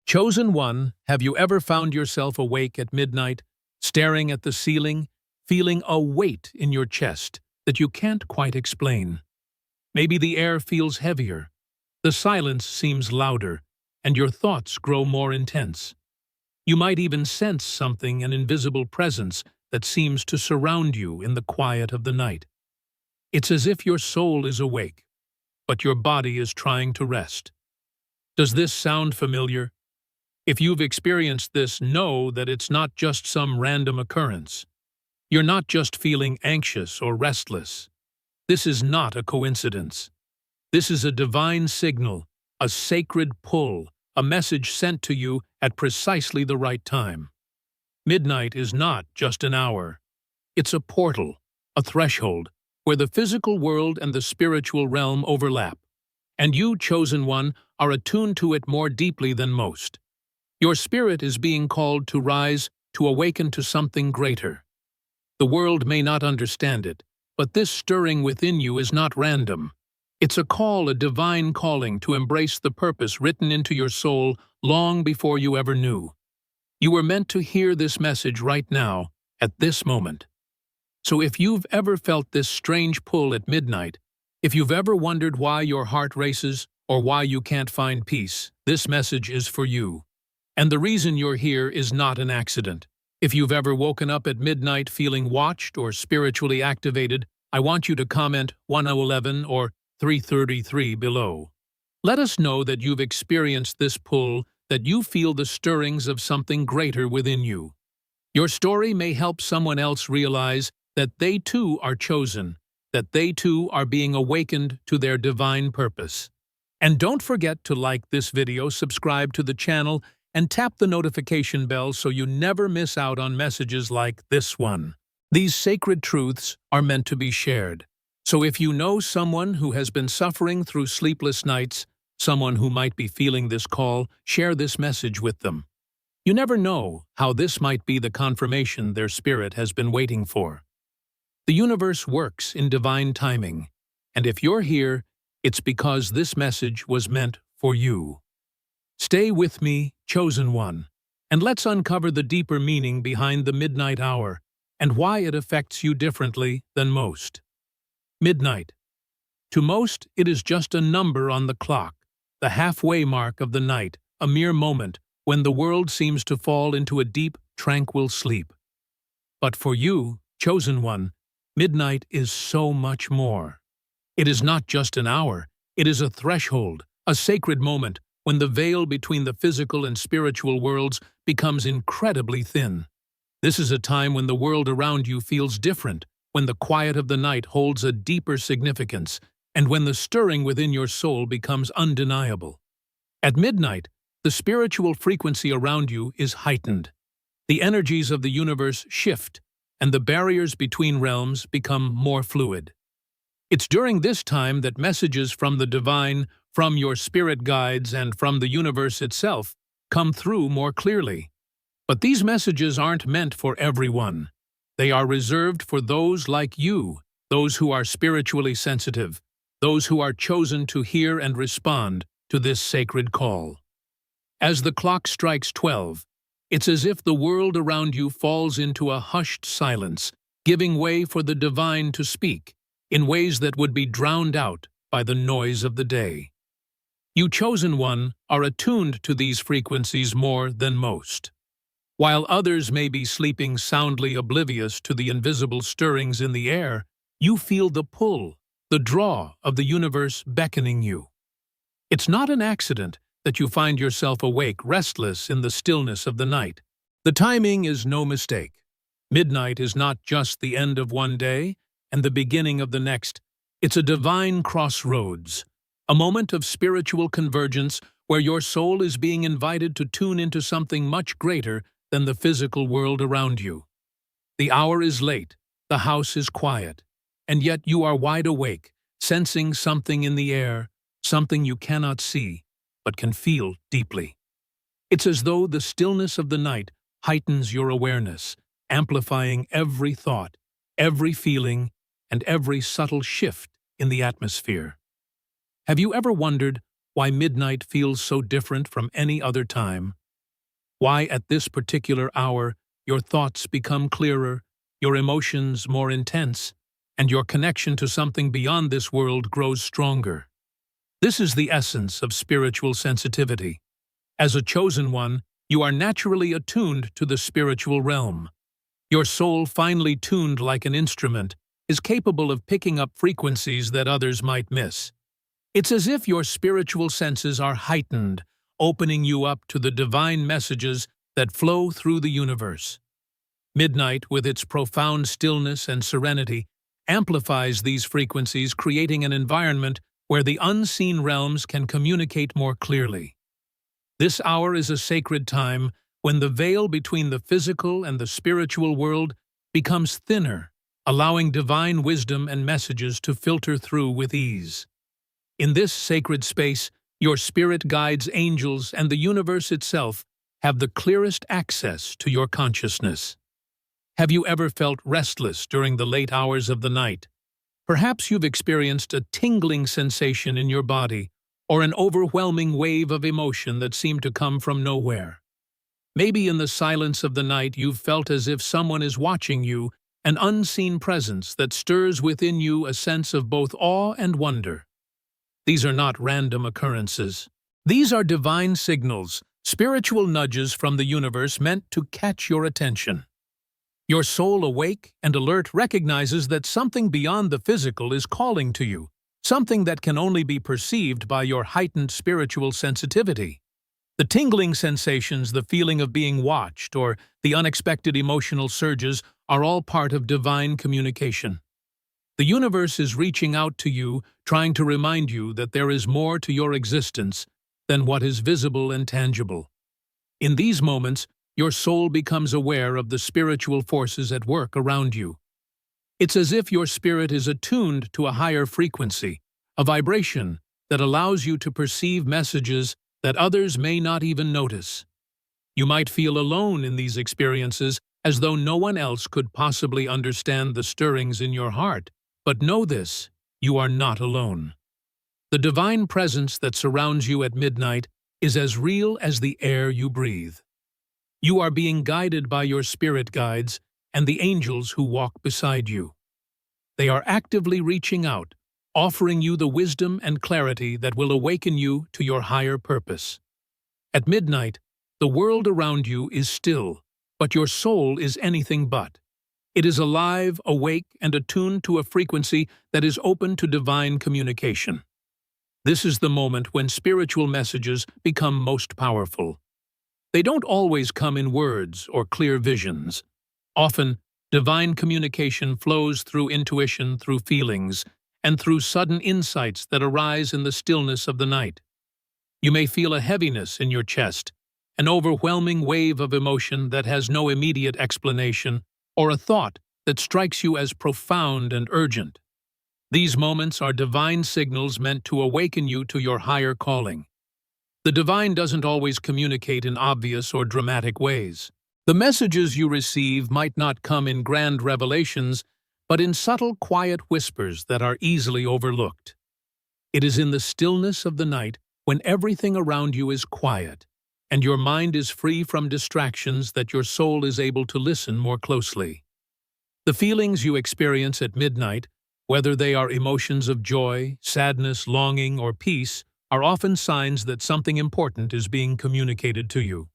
Chosen one, have you ever found yourself awake at midnight, staring at the ceiling, feeling a weight in your chest that you can't quite explain? Maybe the air feels heavier, the silence seems louder, and your thoughts grow more intense. You might even sense something, an invisible presence that seems to surround you in the quiet of the night. It's as if your soul is awake, but your body is trying to rest. Does this sound familiar? If you've experienced this, know that it's not just some random occurrence. You're not just feeling anxious or restless. This is not a coincidence. This is a divine signal, a sacred pull, a message sent to you at precisely the right time. Midnight is not just an hour. It's a portal, a threshold, where the physical world and the spiritual realm overlap. And you, chosen one, are attuned to it more deeply than most. Your spirit is being called to rise, to awaken to something greater. The world may not understand it, but this stirring within you is not random. It's a call, a divine calling to embrace the purpose written into your soul long before you ever knew. You were meant to hear this message right now, at this moment. So if you've ever felt this strange pull at midnight, if you've ever wondered why your heart races or why you can't find peace, this message is for you. And the reason you're here is not an accident. If you've ever woken up at midnight feeling watched or spiritually activated, I want you to comment 1011 or 333 below. Let us know that you've experienced this pull, that you feel the stirrings of something greater within you. Your story may help someone else realize that they too are chosen, that they too are being awakened to their divine purpose. And don't forget to like this video, subscribe to the channel, and tap the notification bell so you never miss out on messages like this one. These sacred truths are meant to be shared. So if you know someone who has been suffering through sleepless nights, someone who might be feeling this call, share this message with them. You never know how this might be the confirmation their spirit has been waiting for. The universe works in divine timing, and if you're here, it's because this message was meant for you. Stay with me, chosen one, and let's uncover the deeper meaning behind the midnight hour and why it affects you differently than most. Midnight. To most, it is just a number on the clock, the halfway mark of the night, a mere moment when the world seems to fall into a deep, tranquil sleep. But for you, chosen one, midnight is so much more. It is not just an hour, it is a threshold, a sacred moment when the veil between the physical and spiritual worlds becomes incredibly thin. This is a time when the world around you feels different, when the quiet of the night holds a deeper significance, and when the stirring within your soul becomes undeniable. At midnight, the spiritual frequency around you is heightened. The energies of the universe shift, and the barriers between realms become more fluid. It's during this time that messages from the divine, from your spirit guides, and from the universe itself come through more clearly. But these messages aren't meant for everyone. They are reserved for those like you, those who are spiritually sensitive, those who are chosen to hear and respond to this sacred call. As the clock strikes 12, it's as if the world around you falls into a hushed silence, giving way for the divine to speak in ways that would be drowned out by the noise of the day. You, chosen one, are attuned to these frequencies more than most. While others may be sleeping soundly oblivious to the invisible stirrings in the air, you feel the pull, the draw of the universe beckoning you. It's not an accident that you find yourself awake, restless in the stillness of the night. The timing is no mistake. Midnight is not just the end of one day and the beginning of the next. It's a divine crossroads, a moment of spiritual convergence where your soul is being invited to tune into something much greater than the physical world around you. The hour is late, the house is quiet, and yet you are wide awake, sensing something in the air, something you cannot see, but can feel deeply. It's as though the stillness of the night heightens your awareness, amplifying every thought, every feeling, and every subtle shift in the atmosphere. Have you ever wondered why midnight feels so different from any other time? Why at this particular hour your thoughts become clearer, your emotions more intense, and your connection to something beyond this world grows stronger? This is the essence of spiritual sensitivity. As a chosen one, you are naturally attuned to the spiritual realm. Your soul, finely tuned like an instrument, is capable of picking up frequencies that others might miss. It's as if your spiritual senses are heightened, opening you up to the divine messages that flow through the universe. Midnight, with its profound stillness and serenity, amplifies these frequencies, creating an environment where the unseen realms can communicate more clearly. This hour is a sacred time when the veil between the physical and the spiritual world becomes thinner, allowing divine wisdom and messages to filter through with ease. In this sacred space, your spirit guides, angels, and the universe itself have the clearest access to your consciousness. Have you ever felt restless during the late hours of the night? Perhaps you've experienced a tingling sensation in your body or an overwhelming wave of emotion that seemed to come from nowhere. Maybe in the silence of the night you've felt as if someone is watching you, an unseen presence that stirs within you a sense of both awe and wonder. These are not random occurrences. These are divine signals, spiritual nudges from the universe meant to catch your attention. Your soul, awake and alert, recognizes that something beyond the physical is calling to you, something that can only be perceived by your heightened spiritual sensitivity. The tingling sensations, the feeling of being watched, or the unexpected emotional surges are all part of divine communication. The universe is reaching out to you, trying to remind you that there is more to your existence than what is visible and tangible. In these moments, your soul becomes aware of the spiritual forces at work around you. It's as if your spirit is attuned to a higher frequency, a vibration that allows you to perceive messages that others may not even notice. You might feel alone in these experiences, as though no one else could possibly understand the stirrings in your heart. But know this, you are not alone. The divine presence that surrounds you at midnight is as real as the air you breathe. You are being guided by your spirit guides and the angels who walk beside you. They are actively reaching out, offering you the wisdom and clarity that will awaken you to your higher purpose. At midnight, the world around you is still, but your soul is anything but. It is alive, awake, and attuned to a frequency that is open to divine communication. This is the moment when spiritual messages become most powerful. They don't always come in words or clear visions. Often, divine communication flows through intuition, through feelings, and through sudden insights that arise in the stillness of the night. You may feel a heaviness in your chest, an overwhelming wave of emotion that has no immediate explanation, or a thought that strikes you as profound and urgent. These moments are divine signals meant to awaken you to your higher calling. The divine doesn't always communicate in obvious or dramatic ways. The messages you receive might not come in grand revelations, but in subtle, quiet whispers that are easily overlooked. It is in the stillness of the night, when everything around you is quiet, and your mind is free from distractions, that your soul is able to listen more closely. The feelings you experience at midnight, whether they are emotions of joy, sadness, longing, or peace, are often signs that something important is being communicated to you.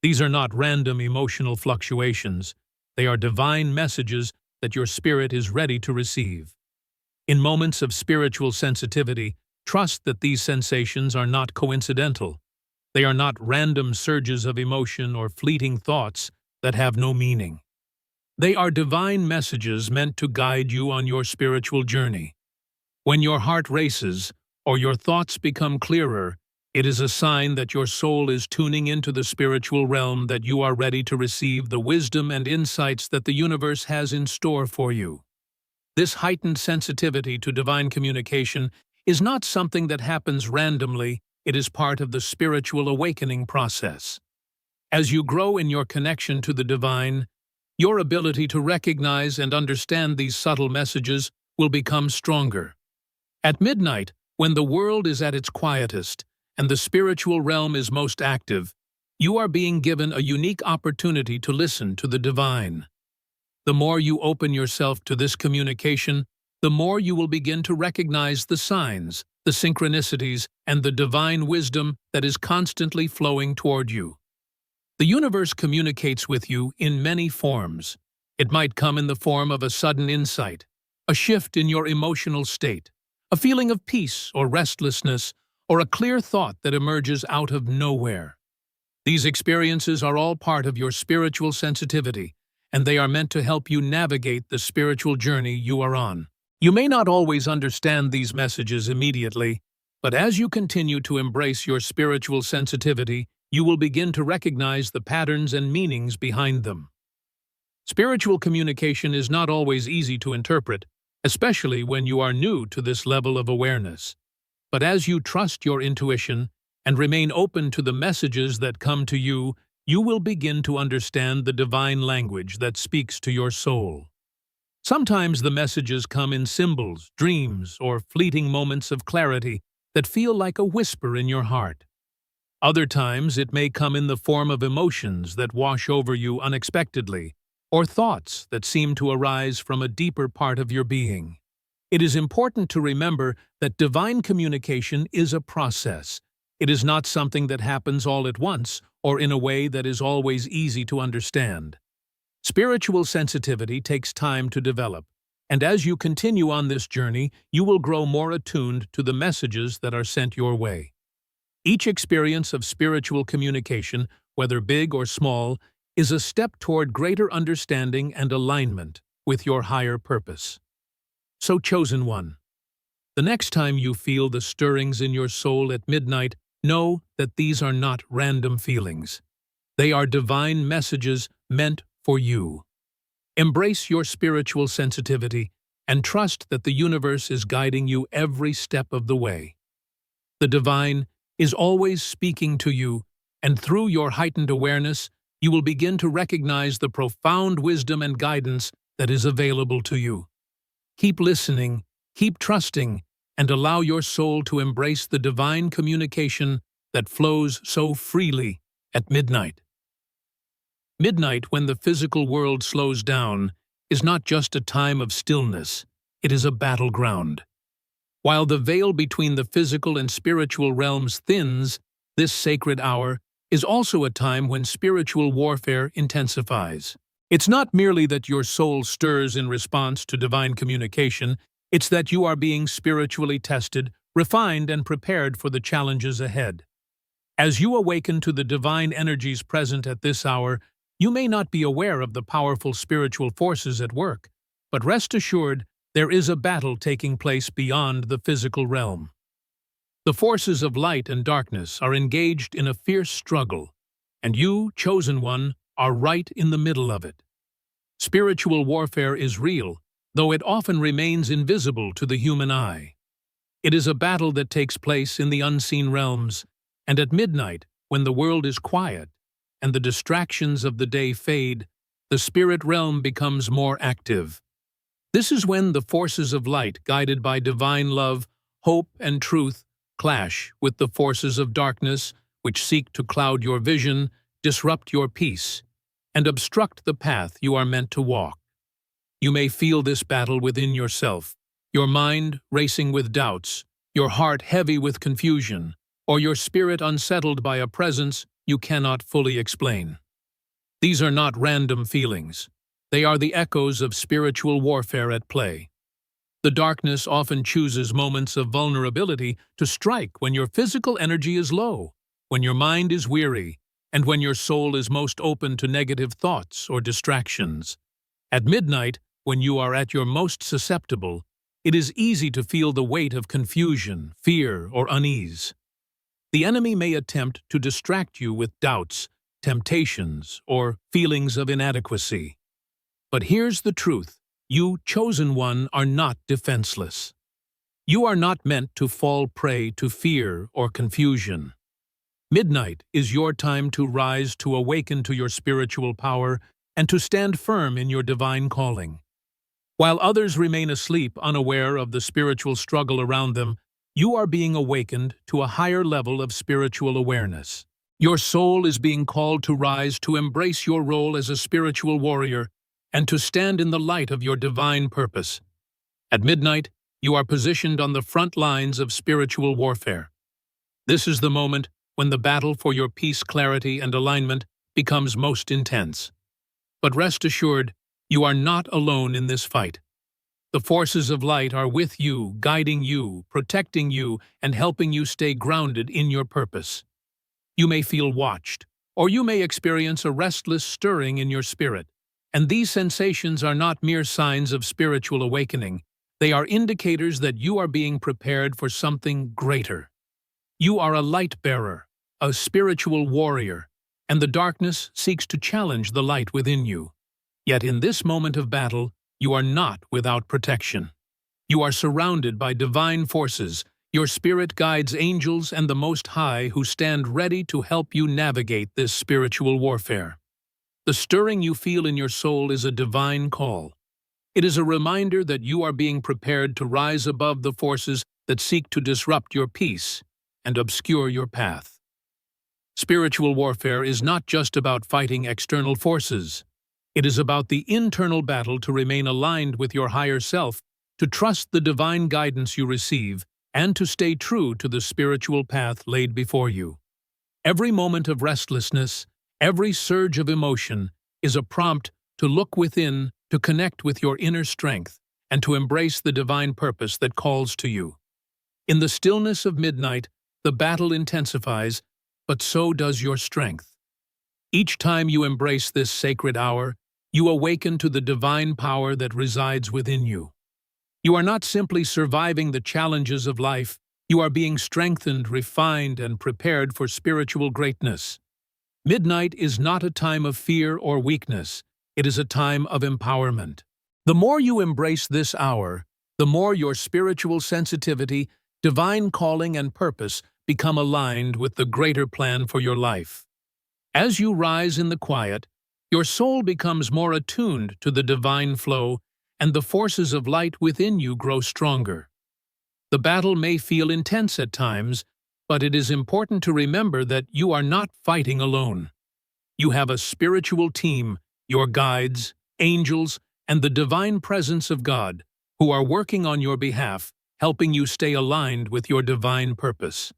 These are not random emotional fluctuations. They are divine messages that your spirit is ready to receive. In moments of spiritual sensitivity, trust that these sensations are not coincidental. They are not random surges of emotion or fleeting thoughts that have no meaning. They are divine messages meant to guide you on your spiritual journey. When your heart races, or your thoughts become clearer, it is a sign that your soul is tuning into the spiritual realm, that you are ready to receive the wisdom and insights that the universe has in store for you. This heightened sensitivity to divine communication is not something that happens randomly. It is part of the spiritual awakening process. As you grow in your connection to the divine, your ability to recognize and understand these subtle messages will become stronger. At midnight, when the world is at its quietest and the spiritual realm is most active, you are being given a unique opportunity to listen to the divine. The more you open yourself to this communication, the more you will begin to recognize the signs, the synchronicities, and the divine wisdom that is constantly flowing toward you. The universe communicates with you in many forms. It might come in the form of a sudden insight, a shift in your emotional state, a feeling of peace or restlessness, or a clear thought that emerges out of nowhere. These experiences are all part of your spiritual sensitivity, and they are meant to help you navigate the spiritual journey you are on. You may not always understand these messages immediately, but as you continue to embrace your spiritual sensitivity, you will begin to recognize the patterns and meanings behind them. Spiritual communication is not always easy to interpret, especially when you are new to this level of awareness. But as you trust your intuition and remain open to the messages that come to you, you will begin to understand the divine language that speaks to your soul. Sometimes the messages come in symbols, dreams, or fleeting moments of clarity that feel like a whisper in your heart. Other times it may come in the form of emotions that wash over you unexpectedly, or thoughts that seem to arise from a deeper part of your being. It is important to remember that divine communication is a process. It is not something that happens all at once or in a way that is always easy to understand. Spiritual sensitivity takes time to develop, and as you continue on this journey, you will grow more attuned to the messages that are sent your way. Each experience of spiritual communication, whether big or small, is a step toward greater understanding and alignment with your higher purpose. So, chosen one, the next time you feel the stirrings in your soul at midnight, know that these are not random feelings. They are divine messages meant for you. Embrace your spiritual sensitivity and trust that the universe is guiding you every step of the way. The divine is always speaking to you, and through your heightened awareness, you will begin to recognize the profound wisdom and guidance that is available to you. Keep listening, keep trusting, and allow your soul to embrace the divine communication that flows so freely at midnight. Midnight, when the physical world slows down, is not just a time of stillness, it is a battleground. While the veil between the physical and spiritual realms thins, this sacred hour is also a time when spiritual warfare intensifies. It's not merely that your soul stirs in response to divine communication, it's that you are being spiritually tested, refined, and prepared for the challenges ahead. As you awaken to the divine energies present at this hour, you may not be aware of the powerful spiritual forces at work, but rest assured there is a battle taking place beyond the physical realm. The forces of light and darkness are engaged in a fierce struggle, and you, chosen one, are right in the middle of it. Spiritual warfare is real, though it often remains invisible to the human eye. It is a battle that takes place in the unseen realms, and at midnight, when the world is quiet and the distractions of the day fade, the spirit realm becomes more active. This is when the forces of light, guided by divine love, hope, and truth, clash with the forces of darkness, which seek to cloud your vision, disrupt your peace, and obstruct the path you are meant to walk. You may feel this battle within yourself, your mind racing with doubts, your heart heavy with confusion, or your spirit unsettled by a presence you cannot fully explain. These are not random feelings. They are the echoes of spiritual warfare at play. The darkness often chooses moments of vulnerability to strike when your physical energy is low, when your mind is weary, and when your soul is most open to negative thoughts or distractions. At midnight, when you are at your most susceptible, it is easy to feel the weight of confusion, fear, or unease. The enemy may attempt to distract you with doubts, temptations, or feelings of inadequacy. But here's the truth. You, chosen one, are not defenseless. You are not meant to fall prey to fear or confusion. Midnight is your time to rise, to awaken to your spiritual power, and to stand firm in your divine calling. While others remain asleep, unaware of the spiritual struggle around them, You are being awakened to a higher level of spiritual awareness. Your soul is being called to rise, to embrace your role as a spiritual warrior, and to stand in the light of your divine purpose. At midnight, you are positioned on the front lines of spiritual warfare. This is the moment when the battle for your peace, clarity, and alignment becomes most intense. But rest assured, you are not alone in this fight. The forces of light are with you, guiding you, protecting you, and helping you stay grounded in your purpose. You may feel watched, or you may experience a restless stirring in your spirit. And these sensations are not mere signs of spiritual awakening. They are indicators that you are being prepared for something greater. You are a light bearer, a spiritual warrior, and the darkness seeks to challenge the light within you. Yet in this moment of battle, you are not without protection. You are surrounded by divine forces. Your spirit guides angels and the Most High who stand ready to help you navigate this spiritual warfare. The stirring you feel in your soul is a divine call. It is a reminder that you are being prepared to rise above the forces that seek to disrupt your peace and obscure your path. Spiritual warfare is not just about fighting external forces. It is about the internal battle to remain aligned with your higher self, to trust the divine guidance you receive, and to stay true to the spiritual path laid before you. Every moment of restlessness, every surge of emotion, is a prompt to look within, to connect with your inner strength, and to embrace the divine purpose that calls to you. In the stillness of midnight, the battle intensifies, but so does your strength. Each time you embrace this sacred hour, you awaken to the divine power that resides within you. You are not simply surviving the challenges of life, you are being strengthened, refined, and prepared for spiritual greatness. Midnight is not a time of fear or weakness, it is a time of empowerment. The more you embrace this hour, the more your spiritual sensitivity, divine calling, and purpose become aligned with the greater plan for your life. As you rise in the quiet, your soul becomes more attuned to the divine flow, and the forces of light within you grow stronger. The battle may feel intense at times, but it is important to remember that you are not fighting alone. You have a spiritual team, your guides, angels, and the divine presence of God, who are working on your behalf, helping you stay aligned with your divine purpose.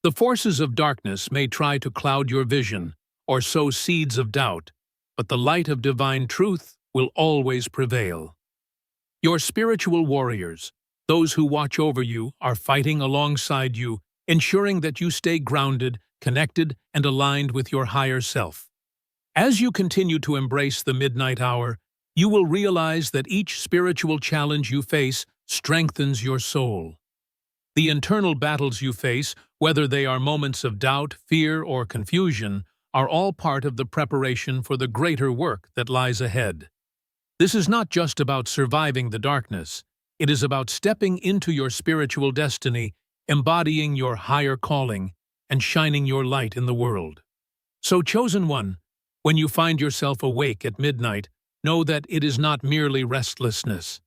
The forces of darkness may try to cloud your vision or sow seeds of doubt, but the light of divine truth will always prevail. Your spiritual warriors, those who watch over you, are fighting alongside you, ensuring that you stay grounded, connected, and aligned with your higher self. As you continue to embrace the midnight hour, you will realize that each spiritual challenge you face strengthens your soul. The internal battles you face, whether they are moments of doubt, fear, or confusion, are all part of the preparation for the greater work that lies ahead. This is not just about surviving the darkness. It is about stepping into your spiritual destiny, embodying your higher calling, and shining your light in the world. So, chosen one, when you find yourself awake at midnight, know that it is not merely restlessness.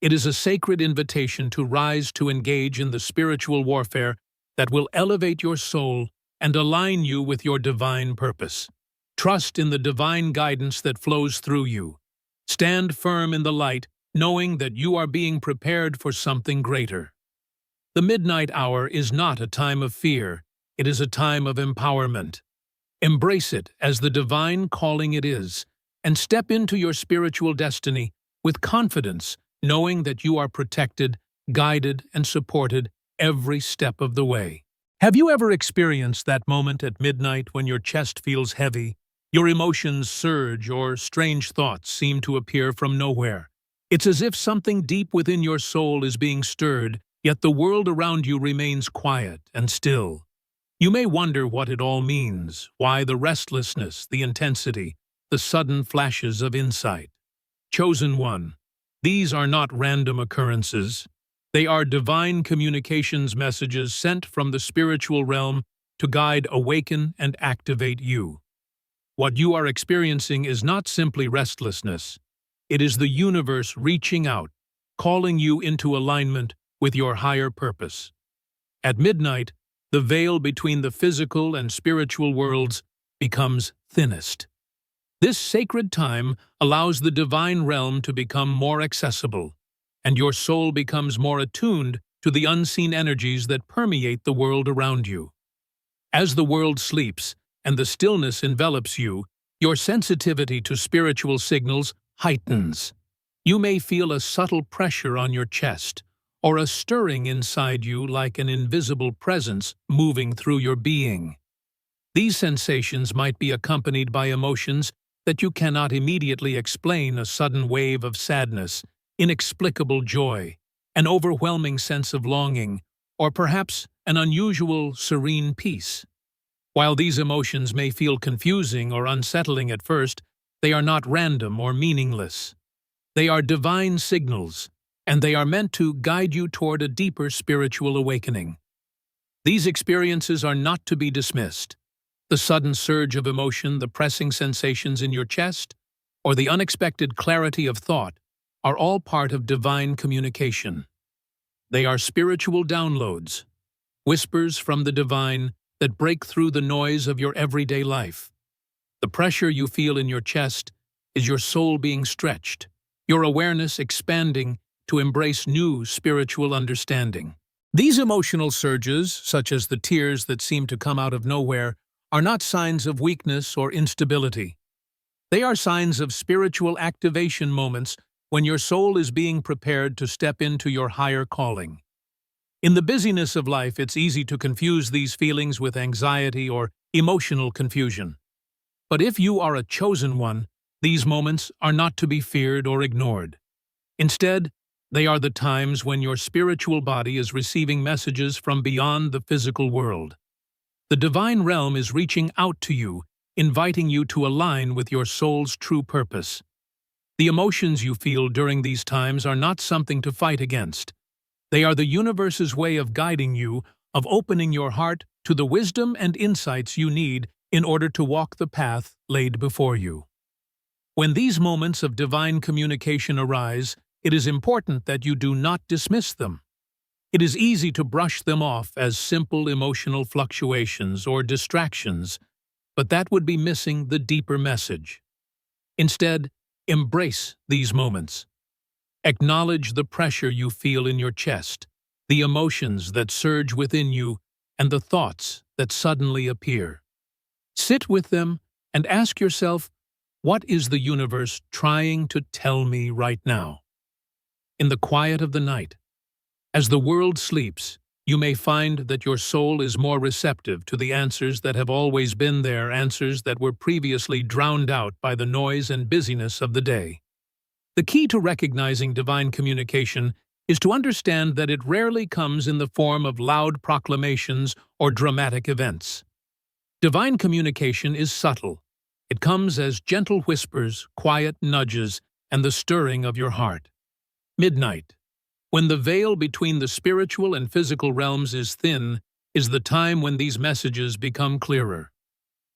It is a sacred invitation to rise, to engage in the spiritual warfare that will elevate your soul and align you with your divine purpose. Trust in the divine guidance that flows through you. Stand firm in the light, knowing that you are being prepared for something greater. The midnight hour is not a time of fear, it is a time of empowerment. Embrace it as the divine calling it is, and step into your spiritual destiny with confidence, knowing that you are protected, guided, and supported every step of the way. Have you ever experienced that moment at midnight when your chest feels heavy, your emotions surge, or strange thoughts seem to appear from nowhere? It's as if something deep within your soul is being stirred, yet the world around you remains quiet and still. You may wonder what it all means, why the restlessness, the intensity, the sudden flashes of insight. Chosen one, these are not random occurrences. They are divine communications messages sent from the spiritual realm to guide, awaken, and activate you. What you are experiencing is not simply restlessness. It is the universe reaching out, calling you into alignment with your higher purpose. At midnight, the veil between the physical and spiritual worlds becomes thinnest. This sacred time allows the divine realm to become more accessible, and your soul becomes more attuned to the unseen energies that permeate the world around you. As the world sleeps and the stillness envelops you, your sensitivity to spiritual signals heightens. You may feel a subtle pressure on your chest, or a stirring inside you like an invisible presence moving through your being. These sensations might be accompanied by emotions that you cannot immediately explain: a sudden wave of sadness, inexplicable joy, an overwhelming sense of longing, or perhaps an unusual, serene peace. While these emotions may feel confusing or unsettling at first, they are not random or meaningless. They are divine signals, and they are meant to guide you toward a deeper spiritual awakening. These experiences are not to be dismissed. The sudden surge of emotion, the pressing sensations in your chest, or the unexpected clarity of thought are all part of divine communication. They are spiritual downloads, whispers from the divine that break through the noise of your everyday life. The pressure you feel in your chest is your soul being stretched, your awareness expanding to embrace new spiritual understanding. These emotional surges, such as the tears that seem to come out of nowhere, are not signs of weakness or instability. They are signs of spiritual activation moments when your soul is being prepared to step into your higher calling. In the busyness of life, it's easy to confuse these feelings with anxiety or emotional confusion. But if you are a chosen one, these moments are not to be feared or ignored. Instead, they are the times when your spiritual body is receiving messages from beyond the physical world. The divine realm is reaching out to you, inviting you to align with your soul's true purpose. The emotions you feel during these times are not something to fight against. They are the universe's way of guiding you, of opening your heart to the wisdom and insights you need in order to walk the path laid before you. When these moments of divine communication arise, it is important that you do not dismiss them. It is easy to brush them off as simple emotional fluctuations or distractions, but that would be missing the deeper message. Instead, embrace these moments. Acknowledge the pressure you feel in your chest, the emotions that surge within you, and the thoughts that suddenly appear. Sit with them and ask yourself, what is the universe trying to tell me right now? In the quiet of the night, as the world sleeps, you may find that your soul is more receptive to the answers that have always been there, answers that were previously drowned out by the noise and busyness of the day. The key to recognizing divine communication is to understand that it rarely comes in the form of loud proclamations or dramatic events. Divine communication is subtle. It comes as gentle whispers, quiet nudges, and the stirring of your heart. Midnight, when the veil between the spiritual and physical realms is thin, is the time when these messages become clearer.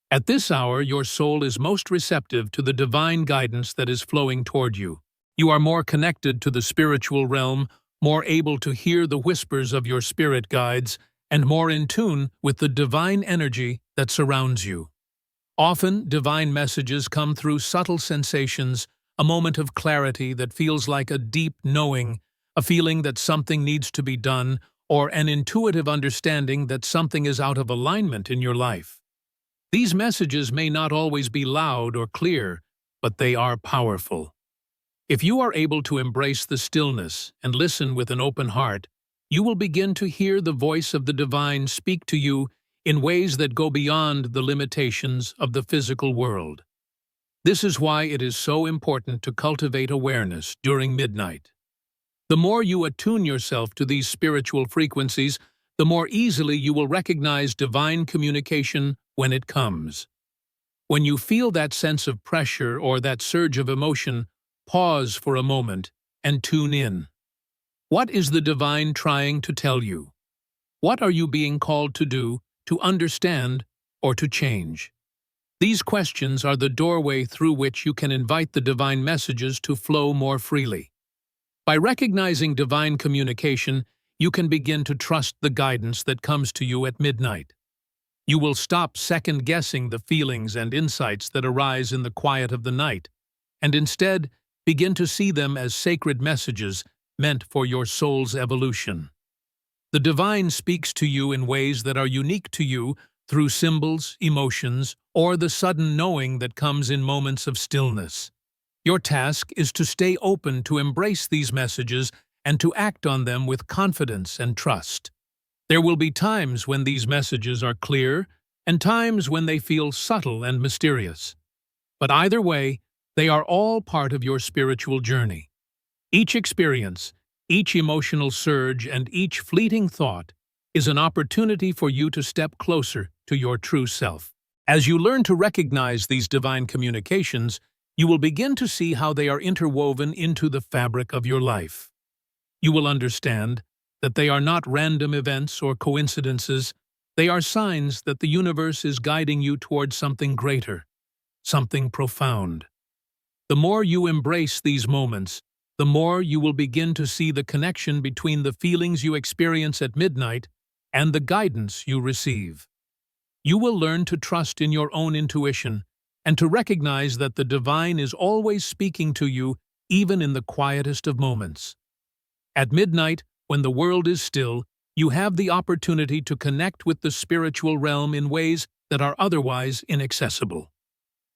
At this hour, your soul is most receptive to the divine guidance that is flowing toward you. You are more connected to the spiritual realm, more able to hear the whispers of your spirit guides, and more in tune with the divine energy that surrounds you. Often, divine messages come through subtle sensations, a moment of clarity that feels like a deep knowing, a feeling that something needs to be done, or an intuitive understanding that something is out of alignment in your life. These messages may not always be loud or clear, but they are powerful. If you are able to embrace the stillness and listen with an open heart, you will begin to hear the voice of the divine speak to you in ways that go beyond the limitations of the physical world. This is why it is so important to cultivate awareness during midnight. The more you attune yourself to these spiritual frequencies, the more easily you will recognize divine communication when it comes. When you feel that sense of pressure or that surge of emotion, pause for a moment and tune in. What is the divine trying to tell you? What are you being called to do, to understand, or to change? These questions are the doorway through which you can invite the divine messages to flow more freely. By recognizing divine communication, you can begin to trust the guidance that comes to you at midnight. You will stop second-guessing the feelings and insights that arise in the quiet of the night, and instead begin to see them as sacred messages meant for your soul's evolution. The divine speaks to you in ways that are unique to you through symbols, emotions, or the sudden knowing that comes in moments of stillness. Your task is to stay open to embrace these messages and to act on them with confidence and trust. There will be times when these messages are clear and times when they feel subtle and mysterious. But either way, they are all part of your spiritual journey. Each experience, each emotional surge, and each fleeting thought is an opportunity for you to step closer to your true self. As you learn to recognize these divine communications, you will begin to see how they are interwoven into the fabric of your life. You will understand that they are not random events or coincidences. They are signs that the universe is guiding you towards something greater, something profound. The more you embrace these moments, the more you will begin to see the connection between the feelings you experience at midnight and the guidance you receive. You will learn to trust in your own intuition and to recognize that the divine is always speaking to you, even in the quietest of moments. At midnight, when the world is still, you have the opportunity to connect with the spiritual realm in ways that are otherwise inaccessible.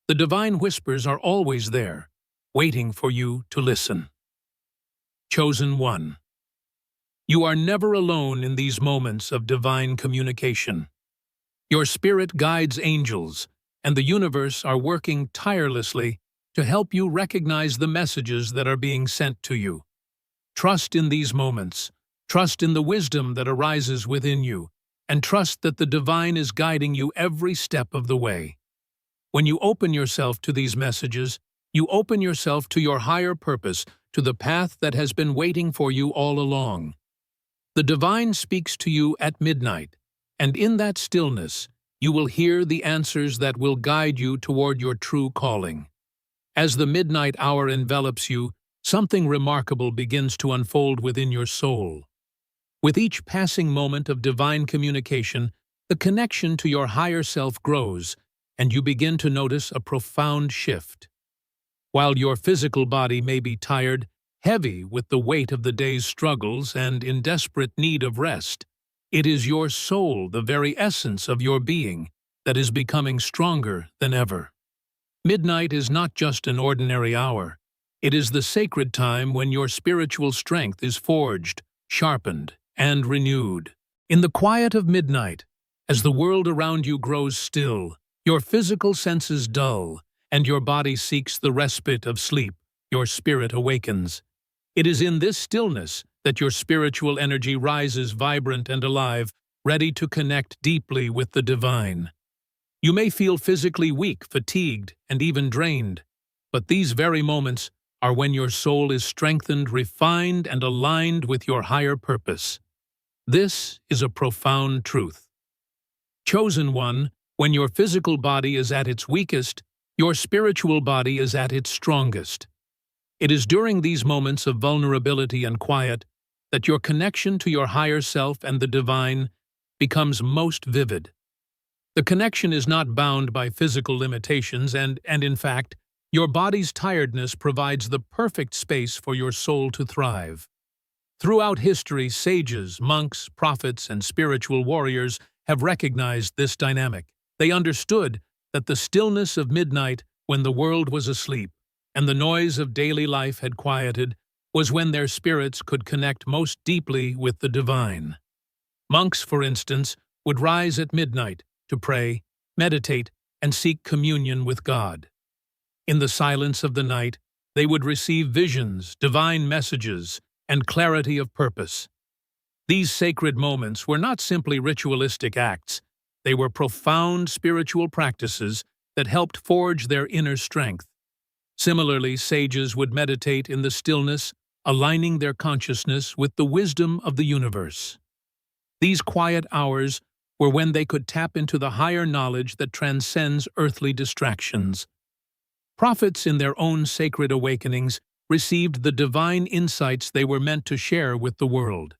The divine whispers are always there, waiting for you to listen. Chosen one. You are never alone in these moments of divine communication. Your spirit guides angels, and the universe are working tirelessly to help you recognize the messages that are being sent to you. Trust in these moments, trust in the wisdom that arises within you, and trust that the divine is guiding you every step of the way. When you open yourself to these messages, you open yourself to your higher purpose, to the path that has been waiting for you all along. The divine speaks to you at midnight, and in that stillness, you will hear the answers that will guide you toward your true calling. As the midnight hour envelops you, something remarkable begins to unfold within your soul. With each passing moment of divine communication, the connection to your higher self grows, and you begin to notice a profound shift. While your physical body may be tired, heavy with the weight of the day's struggles and in desperate need of rest, it is your soul, the very essence of your being, that is becoming stronger than ever. Midnight is not just an ordinary hour. It is the sacred time when your spiritual strength is forged, sharpened, and renewed. In the quiet of midnight, as the world around you grows still, your physical senses dull, and your body seeks the respite of sleep, your spirit awakens. It is in this stillness that your spiritual energy rises vibrant and alive, ready to connect deeply with the divine. You may feel physically weak, fatigued, and even drained, but these very moments are when your soul is strengthened, refined, and aligned with your higher purpose. This is a profound truth. Chosen one, when your physical body is at its weakest, your spiritual body is at its strongest. It is during these moments of vulnerability and quiet that your connection to your higher self and the divine becomes most vivid. The connection is not bound by physical limitations and in fact, your body's tiredness provides the perfect space for your soul to thrive. Throughout history, sages, monks, prophets, and spiritual warriors have recognized this dynamic. They understood that the stillness of midnight, when the world was asleep and the noise of daily life had quieted, was when their spirits could connect most deeply with the divine. Monks, for instance, would rise at midnight to pray, meditate, and seek communion with God. In the silence of the night, they would receive visions, divine messages, and clarity of purpose. These sacred moments were not simply ritualistic acts. They were profound spiritual practices that helped forge their inner strength. Similarly, sages would meditate in the stillness, aligning their consciousness with the wisdom of the universe. These quiet hours were when they could tap into the higher knowledge that transcends earthly distractions. Prophets, in their own sacred awakenings, received the divine insights they were meant to share with the world.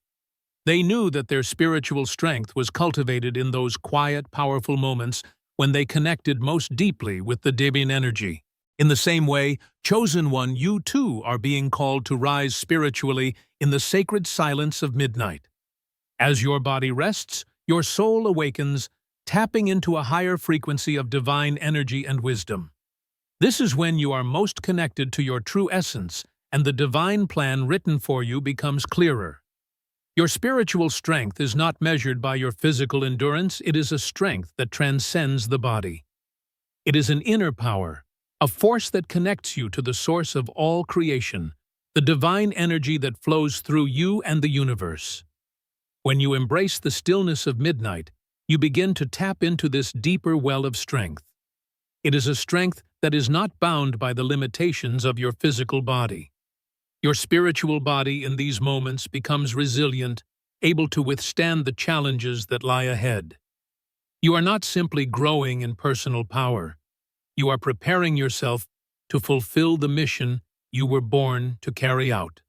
They knew that their spiritual strength was cultivated in those quiet, powerful moments when they connected most deeply with the divine energy. In the same way, chosen one, you too are being called to rise spiritually in the sacred silence of midnight. As your body rests, your soul awakens, tapping into a higher frequency of divine energy and wisdom. This is when you are most connected to your true essence, and the divine plan written for you becomes clearer. Your spiritual strength is not measured by your physical endurance, it is a strength that transcends the body. It is an inner power, a force that connects you to the source of all creation, the divine energy that flows through you and the universe. When you embrace the stillness of midnight, you begin to tap into this deeper well of strength. It is a strength that is not bound by the limitations of your physical body. Your spiritual body in these moments becomes resilient, able to withstand the challenges that lie ahead. You are not simply growing in personal power. You are preparing yourself to fulfill the mission you were born to carry out.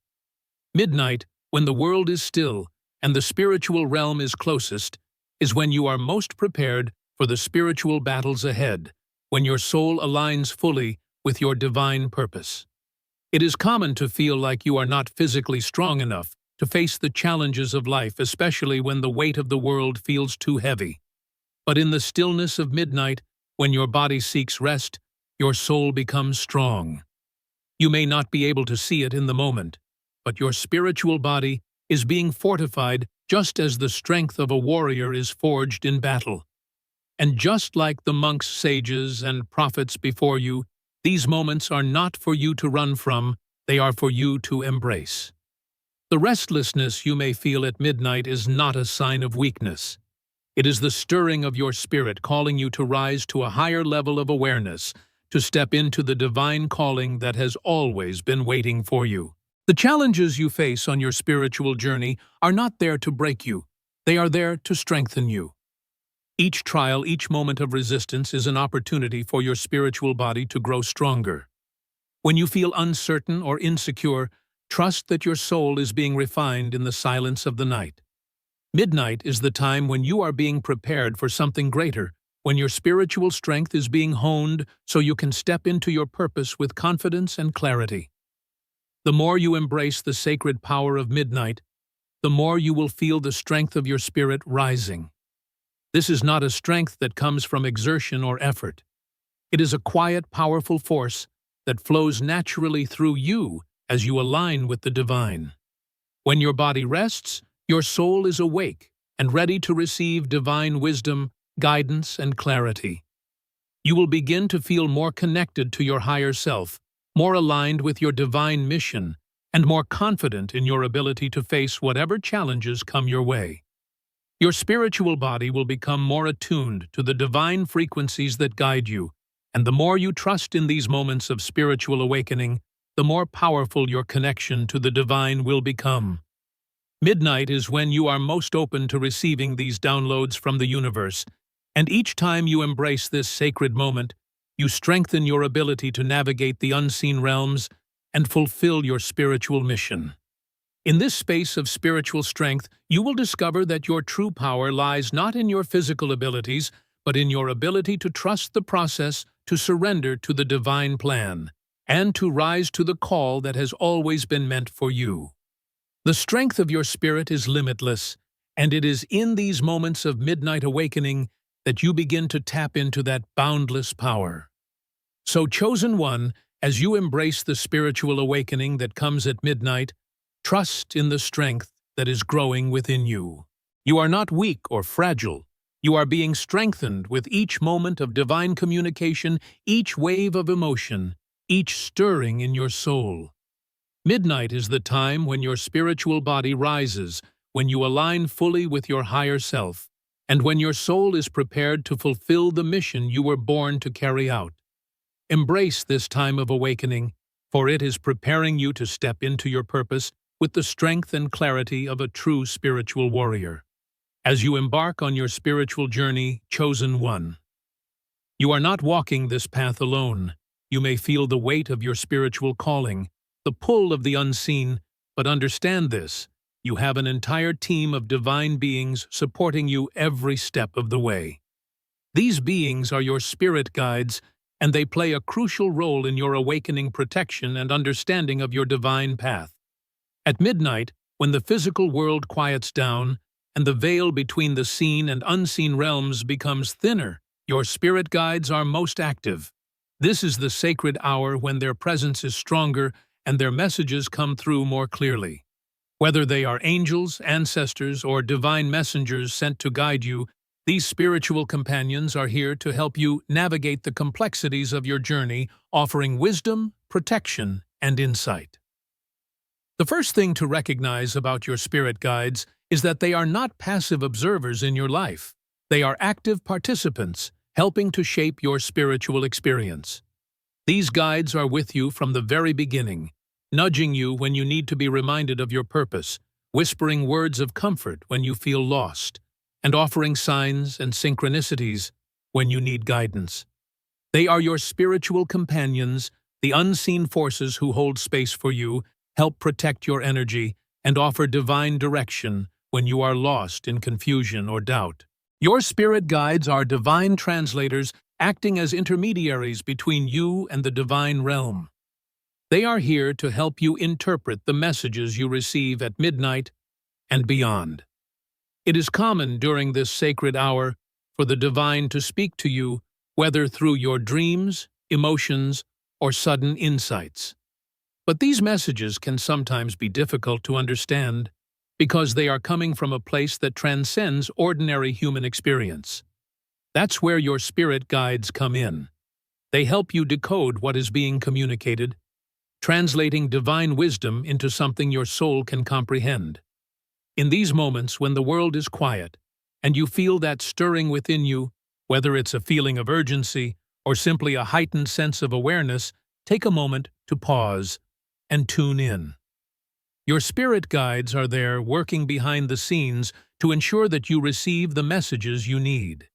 Midnight, when the world is still and the spiritual realm is closest, is when you are most prepared for the spiritual battles ahead, when your soul aligns fully with your divine purpose. It is common to feel like you are not physically strong enough to face the challenges of life, especially when the weight of the world feels too heavy. But in the stillness of midnight, when your body seeks rest, your soul becomes strong. You may not be able to see it in the moment, but your spiritual body is being fortified just as the strength of a warrior is forged in battle. And just like the monks, sages, and prophets before you, these moments are not for you to run from, they are for you to embrace. The restlessness you may feel at midnight is not a sign of weakness. It is the stirring of your spirit calling you to rise to a higher level of awareness, to step into the divine calling that has always been waiting for you. The challenges you face on your spiritual journey are not there to break you, they are there to strengthen you. Each trial, each moment of resistance is an opportunity for your spiritual body to grow stronger. When you feel uncertain or insecure, trust that your soul is being refined in the silence of the night. Midnight is the time when you are being prepared for something greater, when your spiritual strength is being honed so you can step into your purpose with confidence and clarity. The more you embrace the sacred power of midnight, the more you will feel the strength of your spirit rising. This is not a strength that comes from exertion or effort. It is a quiet, powerful force that flows naturally through you as you align with the divine. When your body rests, your soul is awake and ready to receive divine wisdom, guidance, and clarity. You will begin to feel more connected to your higher self, more aligned with your divine mission, and more confident in your ability to face whatever challenges come your way. Your spiritual body will become more attuned to the divine frequencies that guide you, and the more you trust in these moments of spiritual awakening, the more powerful your connection to the divine will become. Midnight is when you are most open to receiving these downloads from the universe, and each time you embrace this sacred moment, you strengthen your ability to navigate the unseen realms and fulfill your spiritual mission. In this space of spiritual strength, you will discover that your true power lies not in your physical abilities, but in your ability to trust the process, to surrender to the divine plan, and to rise to the call that has always been meant for you. The strength of your spirit is limitless, and it is in these moments of midnight awakening that you begin to tap into that boundless power. So, chosen one, as you embrace the spiritual awakening that comes at midnight, trust in the strength that is growing within you. You are not weak or fragile. You are being strengthened with each moment of divine communication, each wave of emotion, each stirring in your soul. Midnight is the time when your spiritual body rises, when you align fully with your higher self, and when your soul is prepared to fulfill the mission you were born to carry out. Embrace this time of awakening, for it is preparing you to step into your purpose with the strength and clarity of a true spiritual warrior. As you embark on your spiritual journey, chosen one, you are not walking this path alone. You may feel the weight of your spiritual calling, the pull of the unseen, but understand this: You have an entire team of divine beings supporting you every step of the way. These beings are your spirit guides, and they play a crucial role in your awakening protection and understanding of your divine path. At midnight, when the physical world quiets down and the veil between the seen and unseen realms becomes thinner, your spirit guides are most active. This is the sacred hour when their presence is stronger and their messages come through more clearly. Whether they are angels, ancestors, or divine messengers sent to guide you, these spiritual companions are here to help you navigate the complexities of your journey, offering wisdom, protection, and insight. The first thing to recognize about your spirit guides is that they are not passive observers in your life. They are active participants, helping to shape your spiritual experience. These guides are with you from the very beginning, nudging you when you need to be reminded of your purpose, whispering words of comfort when you feel lost, and offering signs and synchronicities when you need guidance. They are your spiritual companions, the unseen forces who hold space for you, help protect your energy, and offer divine direction when you are lost in confusion or doubt. Your spirit guides are divine translators acting as intermediaries between you and the divine realm. They are here to help you interpret the messages you receive at midnight and beyond. It is common during this sacred hour for the divine to speak to you, whether through your dreams, emotions, or sudden insights. But these messages can sometimes be difficult to understand because they are coming from a place that transcends ordinary human experience. That's where your spirit guides come in. They help you decode what is being communicated, translating divine wisdom into something your soul can comprehend. In these moments when the world is quiet and you feel that stirring within you, whether it's a feeling of urgency or simply a heightened sense of awareness, take a moment to pause and tune in. Your spirit guides are there working behind the scenes to ensure that you receive the messages you need.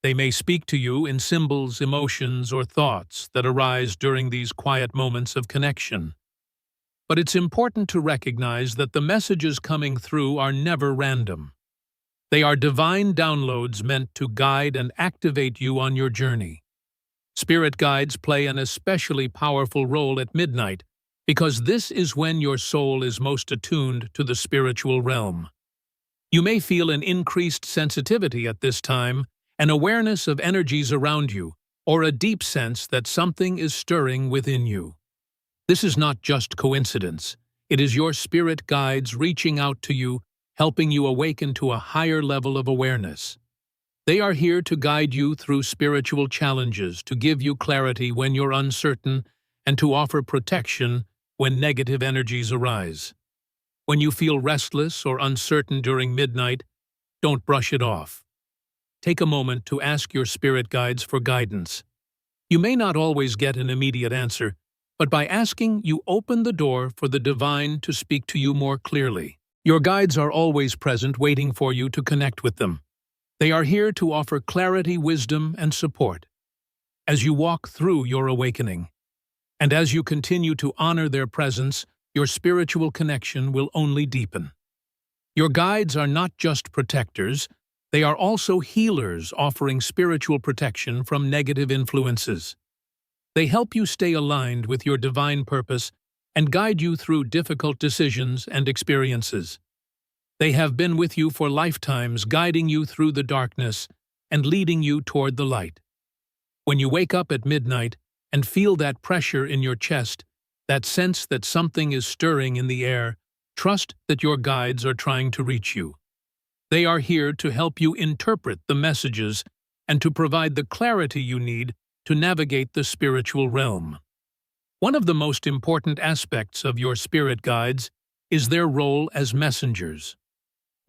They may speak to you in symbols, emotions, or thoughts that arise during these quiet moments of connection. But it's important to recognize that the messages coming through are never random. They are divine downloads meant to guide and activate you on your journey. Spirit guides play an especially powerful role at midnight because this is when your soul is most attuned to the spiritual realm. You may feel an increased sensitivity at this time, an awareness of energies around you, or a deep sense that something is stirring within you. This is not just coincidence. It is your spirit guides reaching out to you, helping you awaken to a higher level of awareness. They are here to guide you through spiritual challenges, to give you clarity when you're uncertain, and to offer protection when negative energies arise. When you feel restless or uncertain during midnight, don't brush it off. Take a moment to ask your spirit guides for guidance. You may not always get an immediate answer, but by asking, you open the door for the divine to speak to you more clearly. Your guides are always present, waiting for you to connect with them. They are here to offer clarity, wisdom, and support as you walk through your awakening. And as you continue to honor their presence, your spiritual connection will only deepen. Your guides are not just protectors, they are also healers offering spiritual protection from negative influences. They help you stay aligned with your divine purpose and guide you through difficult decisions and experiences. They have been with you for lifetimes, guiding you through the darkness and leading you toward the light. When you wake up at midnight and feel that pressure in your chest, that sense that something is stirring in the air, trust that your guides are trying to reach you. They are here to help you interpret the messages and to provide the clarity you need to navigate the spiritual realm. One of the most important aspects of your spirit guides is their role as messengers.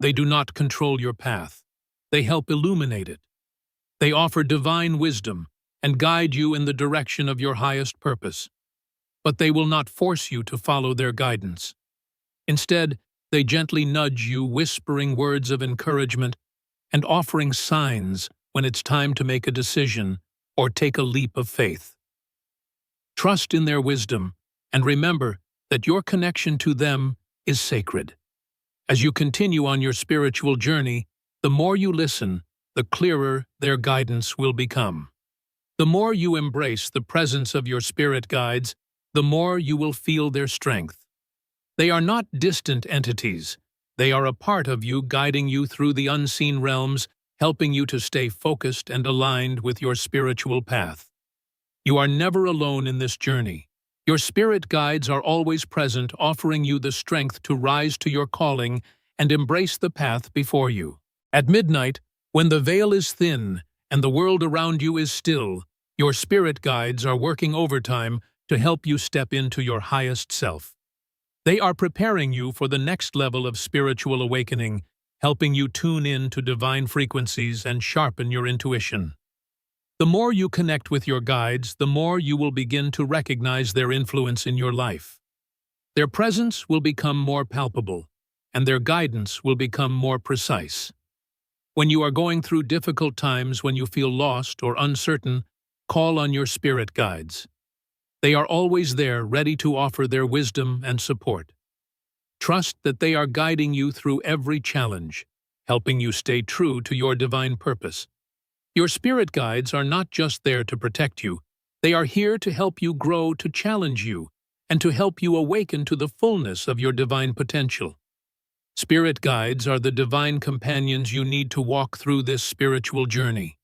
They do not control your path. They help illuminate it. They offer divine wisdom and guide you in the direction of your highest purpose. But they will not force you to follow their guidance. Instead, they gently nudge you, whispering words of encouragement and offering signs when it's time to make a decision or take a leap of faith. Trust in their wisdom and remember that your connection to them is sacred. As you continue on your spiritual journey, the more you listen, the clearer their guidance will become. The more you embrace the presence of your spirit guides, the more you will feel their strength. They are not distant entities. They are a part of you, guiding you through the unseen realms, helping you to stay focused and aligned with your spiritual path. You are never alone in this journey. Your spirit guides are always present, offering you the strength to rise to your calling and embrace the path before you. At midnight, when the veil is thin and the world around you is still, your spirit guides are working overtime to help you step into your highest self. They are preparing you for the next level of spiritual awakening, helping you tune in to divine frequencies and sharpen your intuition. The more you connect with your guides, the more you will begin to recognize their influence in your life. Their presence will become more palpable, and their guidance will become more precise. When you are going through difficult times, when you feel lost or uncertain, call on your spirit guides. They are always there, ready to offer their wisdom and support. Trust that they are guiding you through every challenge, helping you stay true to your divine purpose. Your spirit guides are not just there to protect you. They are here to help you grow, to challenge you, and to help you awaken to the fullness of your divine potential. Spirit guides are the divine companions you need to walk through this spiritual journey.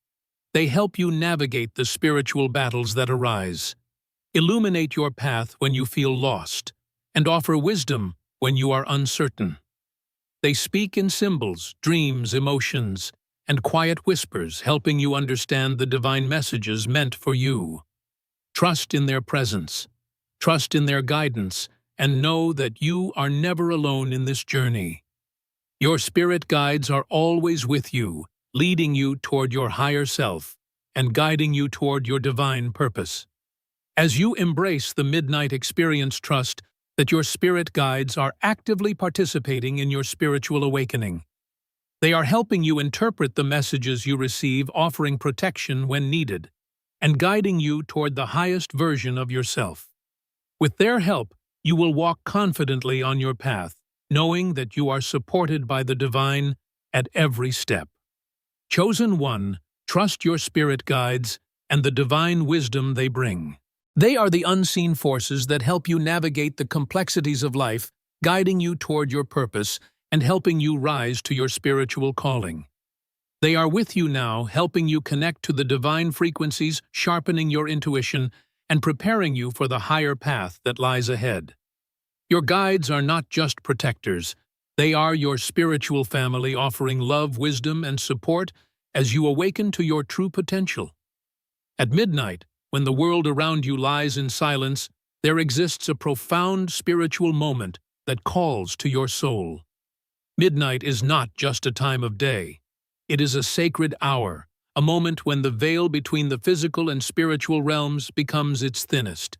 They help you navigate the spiritual battles that arise, illuminate your path when you feel lost, and offer wisdom when you are uncertain. They speak in symbols, dreams, emotions, and quiet whispers, helping you understand the divine messages meant for you. Trust in their presence, trust in their guidance, and know that you are never alone in this journey. Your spirit guides are always with you, leading you toward your higher self and guiding you toward your divine purpose. As you embrace the midnight experience, trust that your spirit guides are actively participating in your spiritual awakening. They are helping you interpret the messages you receive, offering protection when needed, and guiding you toward the highest version of yourself. With their help, you will walk confidently on your path, knowing that you are supported by the divine at every step. Chosen one, trust your spirit guides and the divine wisdom they bring. They are the unseen forces that help you navigate the complexities of life, guiding you toward your purpose and helping you rise to your spiritual calling. They are with you now, helping you connect to the divine frequencies, sharpening your intuition, and preparing you for the higher path that lies ahead. Your guides are not just protectors. They are your spiritual family, offering love, wisdom, and support as you awaken to your true potential. At midnight, when the world around you lies in silence, there exists a profound spiritual moment that calls to your soul. Midnight is not just a time of day. It is a sacred hour, a moment when the veil between the physical and spiritual realms becomes its thinnest.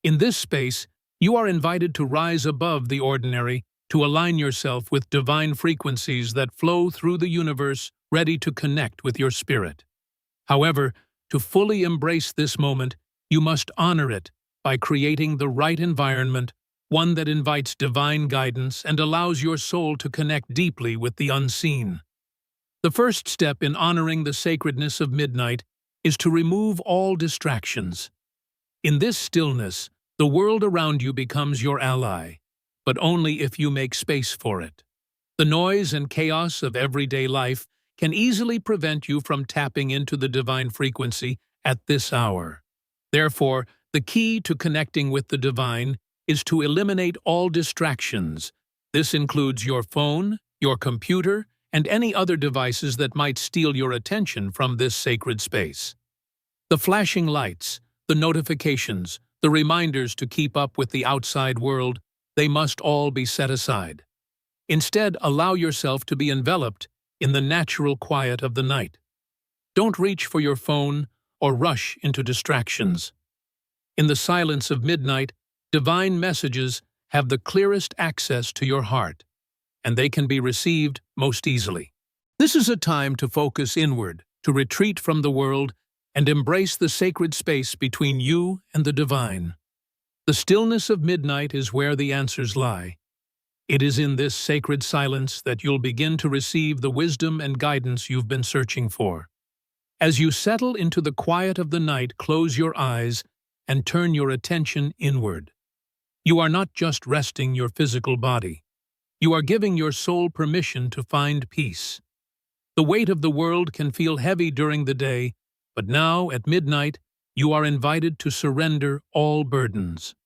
In this space, you are invited to rise above the ordinary, to align yourself with divine frequencies that flow through the universe, ready to connect with your spirit. However, to fully embrace this moment, you must honor it by creating the right environment, one that invites divine guidance and allows your soul to connect deeply with the unseen. The first step in honoring the sacredness of midnight is to remove all distractions. In this stillness, the world around you becomes your ally, but only if you make space for it. The noise and chaos of everyday life can easily prevent you from tapping into the divine frequency at this hour. Therefore, the key to connecting with the divine is to eliminate all distractions. This includes your phone, your computer, and any other devices that might steal your attention from this sacred space. The flashing lights, the notifications, the reminders to keep up with the outside world, they must all be set aside. Instead, allow yourself to be enveloped in the natural quiet of the night. Don't reach for your phone or rush into distractions. In the silence of midnight, divine messages have the clearest access to your heart, and they can be received most easily. This is a time to focus inward, to retreat from the world, and embrace the sacred space between you and the divine. The stillness of midnight is where the answers lie. It is in this sacred silence that you'll begin to receive the wisdom and guidance you've been searching for. As you settle into the quiet of the night, close your eyes and turn your attention inward. You are not just resting your physical body. You are giving your soul permission to find peace. The weight of the world can feel heavy during the day, but now, at midnight, you are invited to surrender all burdens.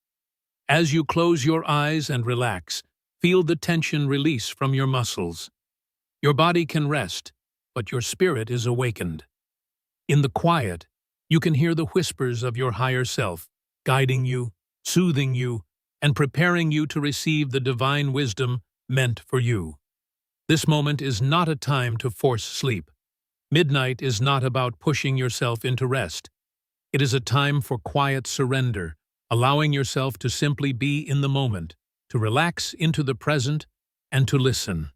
As you close your eyes and relax, feel the tension release from your muscles. Your body can rest, but your spirit is awakened. In the quiet, you can hear the whispers of your higher self, guiding you, soothing you, and preparing you to receive the divine wisdom meant for you. This moment is not a time to force sleep. Midnight is not about pushing yourself into rest. It is a time for quiet surrender, allowing yourself to simply be in the moment, to relax into the present, and to listen.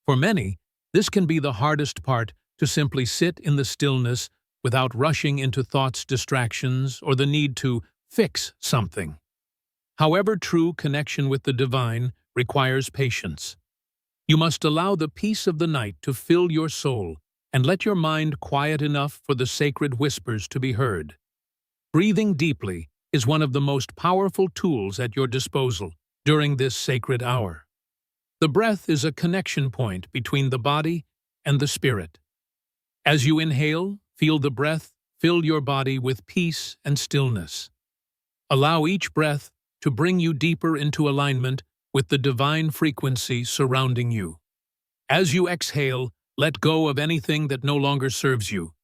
For many, this can be the hardest part, to simply sit in the stillness without rushing into thoughts, distractions, or the need to fix something. However, true connection with the divine requires patience. You must allow the peace of the night to fill your soul and let your mind quiet enough for the sacred whispers to be heard. Breathing deeply is one of the most powerful tools at your disposal during this sacred hour. The breath is a connection point between the body and the spirit. As you inhale, feel the breath fill your body with peace and stillness. Allow each breath to bring you deeper into alignment with the divine frequency surrounding you. As you exhale, let go of anything that no longer serves you: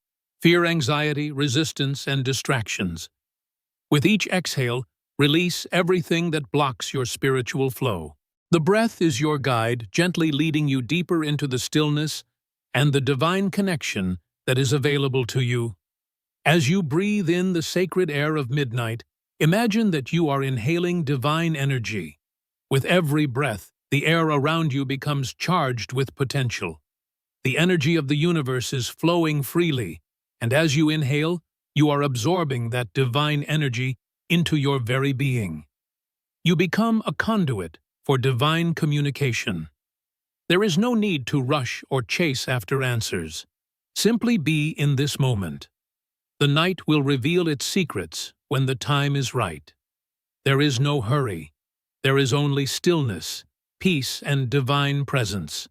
fear, anxiety, resistance, and distractions. With each exhale, release everything that blocks your spiritual flow. The breath is your guide, gently leading you deeper into the stillness and the divine connection that is available to you. As you breathe in the sacred air of midnight, imagine that you are inhaling divine energy. With every breath, the air around you becomes charged with potential. The energy of the universe is flowing freely, and as you inhale, you are absorbing that divine energy into your very being. You become a conduit for divine communication. There is no need to rush or chase after answers. Simply be in this moment. The night will reveal its secrets when the time is right. There is no hurry. There is only stillness, peace, and divine presence.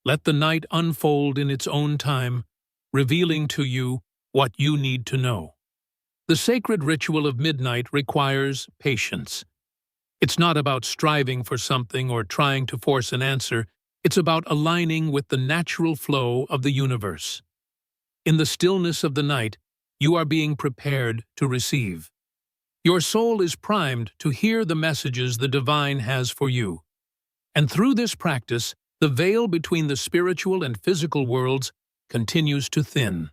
Let the night unfold in its own time, revealing to you what you need to know. The sacred ritual of midnight requires patience. It's not about striving for something or trying to force an answer. It's about aligning with the natural flow of the universe. In the stillness of the night, you are being prepared to receive. Your soul is primed to hear the messages the divine has for you. And through this practice, the veil between the spiritual and physical worlds continues to thin.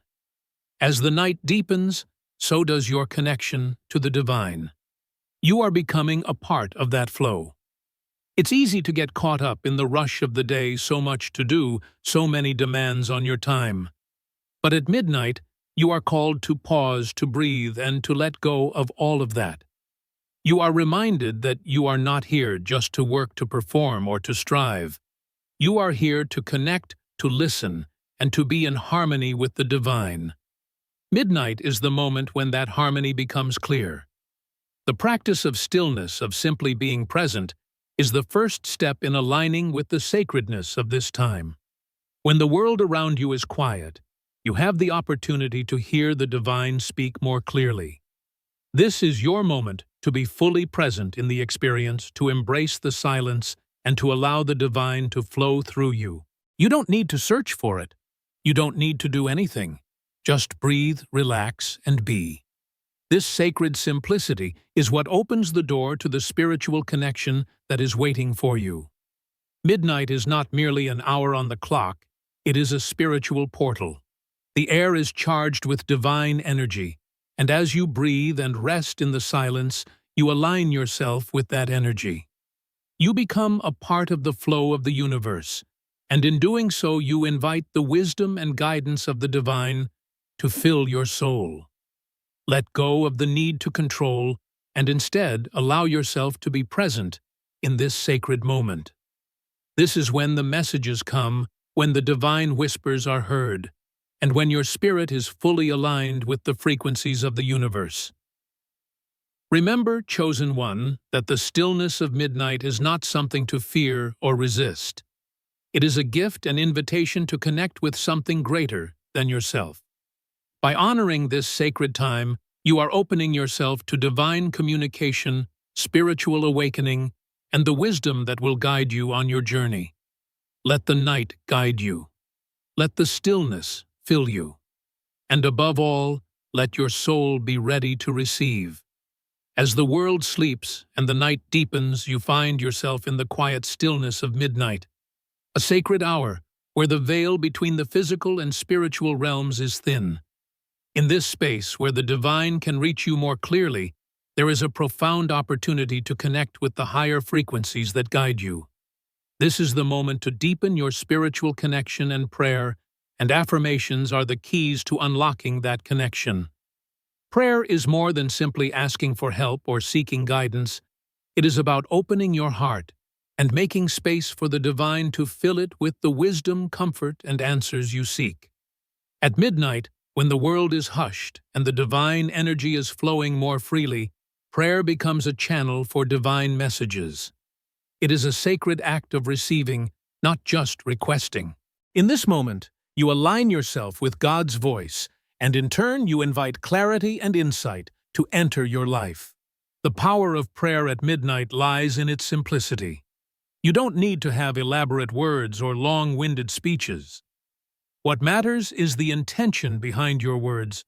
As the night deepens, so does your connection to the divine. You are becoming a part of that flow. It's easy to get caught up in the rush of the day, so much to do, so many demands on your time. But at midnight, you are called to pause, to breathe, and to let go of all of that. You are reminded that you are not here just to work, to perform, or to strive. You are here to connect, to listen, and to be in harmony with the divine. Midnight is the moment when that harmony becomes clear. The practice of stillness, of simply being present, is the first step in aligning with the sacredness of this time. When the world around you is quiet, you have the opportunity to hear the divine speak more clearly. This is your moment to be fully present in the experience, to embrace the silence, and to allow the divine to flow through you. You don't need to search for it. You don't need to do anything. Just breathe, relax, and be. This sacred simplicity is what opens the door to the spiritual connection that is waiting for you. Midnight is not merely an hour on the clock, it is a spiritual portal. The air is charged with divine energy, and as you breathe and rest in the silence, you align yourself with that energy. You become a part of the flow of the universe, and in doing so you invite the wisdom and guidance of the divine to fill your soul. Let go of the need to control, and instead allow yourself to be present in this sacred moment. This is when the messages come, when the divine whispers are heard, and when your spirit is fully aligned with the frequencies of the universe. Remember, chosen one, that the stillness of midnight is not something to fear or resist. It is a gift and invitation to connect with something greater than yourself. By honoring this sacred time, you are opening yourself to divine communication, spiritual awakening, and the wisdom that will guide you on your journey. Let the night guide you. Let the stillness fill you. And above all, let your soul be ready to receive. As the world sleeps and the night deepens, you find yourself in the quiet stillness of midnight, a sacred hour where the veil between the physical and spiritual realms is thin. In this space, where the divine can reach you more clearly, there is a profound opportunity to connect with the higher frequencies that guide you. This is the moment to deepen your spiritual connection, and prayer and affirmations are the keys to unlocking that connection. Prayer is more than simply asking for help or seeking guidance. It is about opening your heart and making space for the divine to fill it with the wisdom, comfort, and answers you seek. At midnight, when the world is hushed and the divine energy is flowing more freely, prayer becomes a channel for divine messages. It is a sacred act of receiving, not just requesting. In this moment, you align yourself with God's voice, and in turn you invite clarity and insight to enter your life. The power of prayer at midnight lies in its simplicity. You don't need to have elaborate words or long-winded speeches. What matters is the intention behind your words,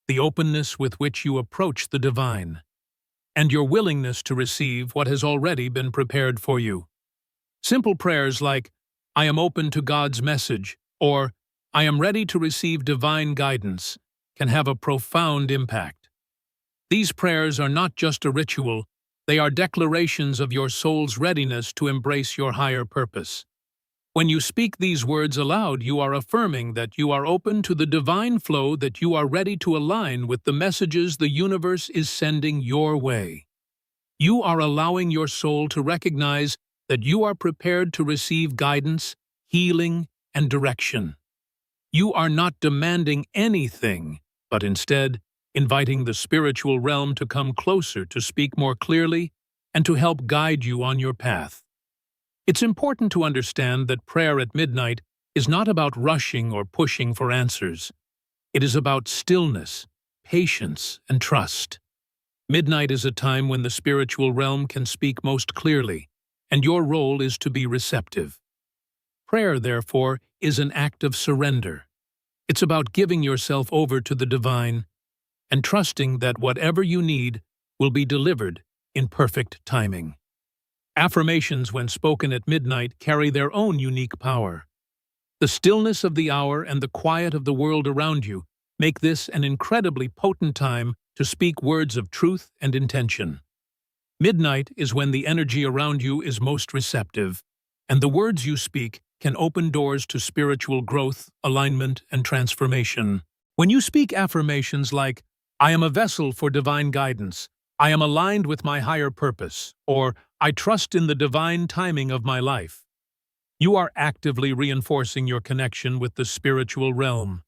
the openness with which you approach the divine, and your willingness to receive what has already been prepared for you. Simple prayers like, "I am open to God's message," or "I am ready to receive divine guidance," can have a profound impact. These prayers are not just a ritual, they are declarations of your soul's readiness to embrace your higher purpose. When you speak these words aloud, you are affirming that you are open to the divine flow, that you are ready to align with the messages the universe is sending your way. You are allowing your soul to recognize that you are prepared to receive guidance, healing, and direction. You are not demanding anything, but instead inviting the spiritual realm to come closer, to speak more clearly, and to help guide you on your path. It's important to understand that prayer at midnight is not about rushing or pushing for answers. It is about stillness, patience, and trust. Midnight is a time when the spiritual realm can speak most clearly, and your role is to be receptive. Prayer, therefore, is an act of surrender. It's about giving yourself over to the divine and trusting that whatever you need will be delivered in perfect timing. Affirmations, when spoken at midnight, carry their own unique power. The stillness of the hour and the quiet of the world around you make this an incredibly potent time to speak words of truth and intention. Midnight is when the energy around you is most receptive, and the words you speak can open doors to spiritual growth, alignment, and transformation. When you speak affirmations like, "I am a vessel for divine guidance," "I am aligned with my higher purpose," or "I trust in the divine timing of my life," you are actively reinforcing your connection with the spiritual realm.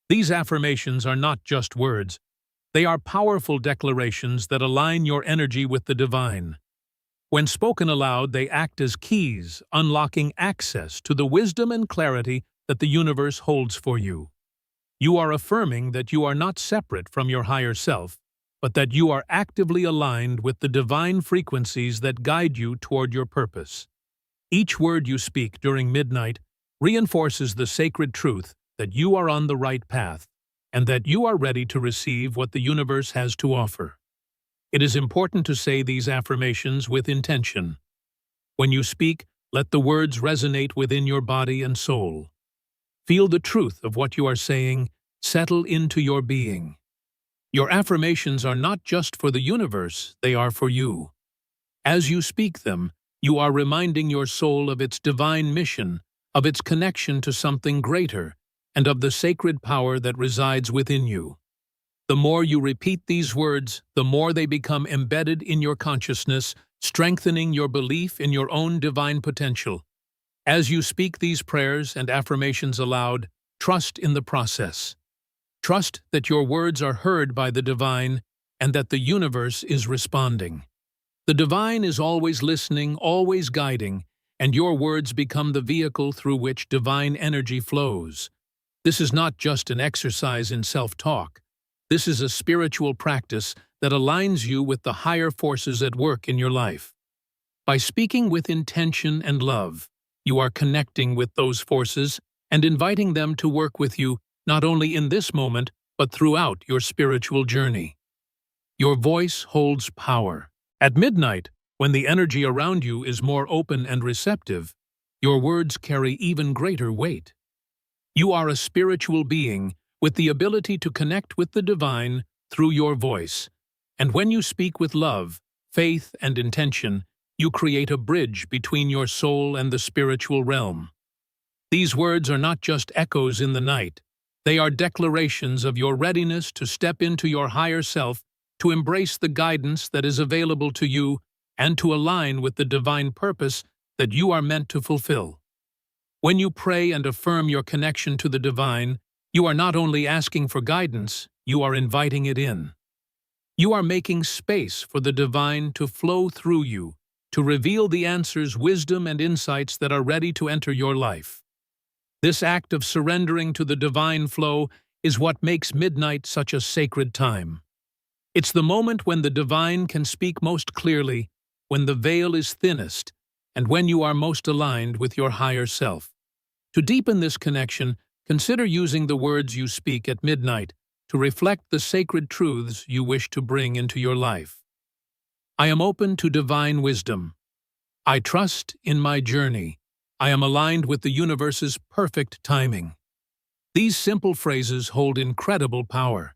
These affirmations are not just words. They are powerful declarations that align your energy with the divine. When spoken aloud, they act as keys, unlocking access to the wisdom and clarity that the universe holds for you. You are affirming that you are not separate from your higher self, but that you are actively aligned with the divine frequencies that guide you toward your purpose. Each word you speak during midnight reinforces the sacred truth that you are on the right path and that you are ready to receive what the universe has to offer. It is important to say these affirmations with intention. When you speak, let the words resonate within your body and soul. Feel the truth of what you are saying settle into your being. Your affirmations are not just for the universe, they are for you. As you speak them, you are reminding your soul of its divine mission, of its connection to something greater, and of the sacred power that resides within you. The more you repeat these words, the more they become embedded in your consciousness, strengthening your belief in your own divine potential. As you speak these prayers and affirmations aloud, trust in the process. Trust that your words are heard by the divine and that the universe is responding. The divine is always listening, always guiding, and your words become the vehicle through which divine energy flows. This is not just an exercise in self-talk. This is a spiritual practice that aligns you with the higher forces at work in your life. By speaking with intention and love, you are connecting with those forces and inviting them to work with you not only in this moment, but throughout your spiritual journey. Your voice holds power. At midnight, when the energy around you is more open and receptive, your words carry even greater weight. You are a spiritual being with the ability to connect with the divine through your voice, and when you speak with love, faith, and intention, you create a bridge between your soul and the spiritual realm. These words are not just echoes in the night. They are declarations of your readiness to step into your higher self, to embrace the guidance that is available to you, and to align with the divine purpose that you are meant to fulfill. When you pray and affirm your connection to the divine, you are not only asking for guidance, you are inviting it in. You are making space for the divine to flow through you, to reveal the answers, wisdom, and insights that are ready to enter your life. This act of surrendering to the divine flow is what makes midnight such a sacred time. It's the moment when the divine can speak most clearly, when the veil is thinnest, and when you are most aligned with your higher self. To deepen this connection, consider using the words you speak at midnight to reflect the sacred truths you wish to bring into your life. I am open to divine wisdom. I trust in my journey. I am aligned with the universe's perfect timing. These simple phrases hold incredible power.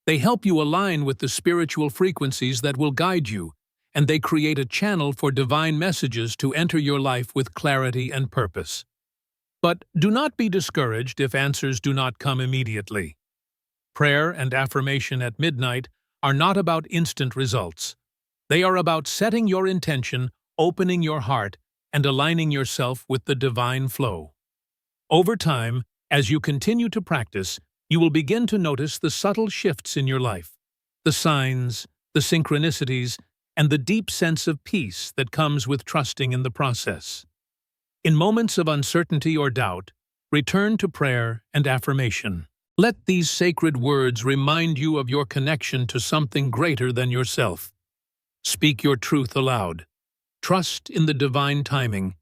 They help you align with the spiritual frequencies that will guide you, and they create a channel for divine messages to enter your life with clarity and purpose. But do not be discouraged if answers do not come immediately. Prayer and affirmation at midnight are not about instant results. They are about setting your intention, opening your heart, and aligning yourself with the divine flow. Over time, as you continue to practice, you will begin to notice the subtle shifts in your life, the signs, the synchronicities, and the deep sense of peace that comes with trusting in the process. In moments of uncertainty or doubt, return to prayer and affirmation. Let these sacred words remind you of your connection to something greater than yourself. Speak your truth aloud. Trust in the divine timing,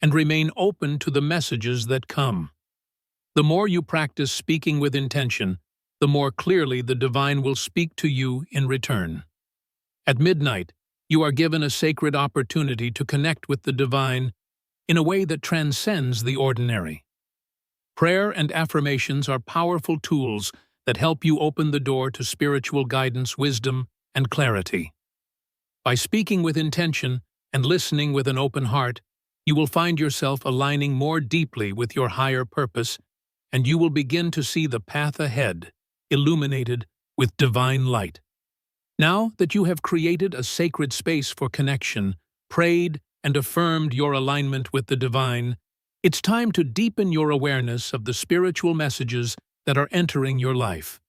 and remain open to the messages that come. The more you practice speaking with intention, the more clearly the divine will speak to you in return. At midnight, you are given a sacred opportunity to connect with the divine in a way that transcends the ordinary. Prayer and affirmations are powerful tools that help you open the door to spiritual guidance, wisdom, and clarity. By speaking with intention and listening with an open heart, you will find yourself aligning more deeply with your higher purpose, and you will begin to see the path ahead, illuminated with divine light. Now that you have created a sacred space for connection, prayed, and affirmed your alignment with the divine, it's time to deepen your awareness of the spiritual messages that are entering your life.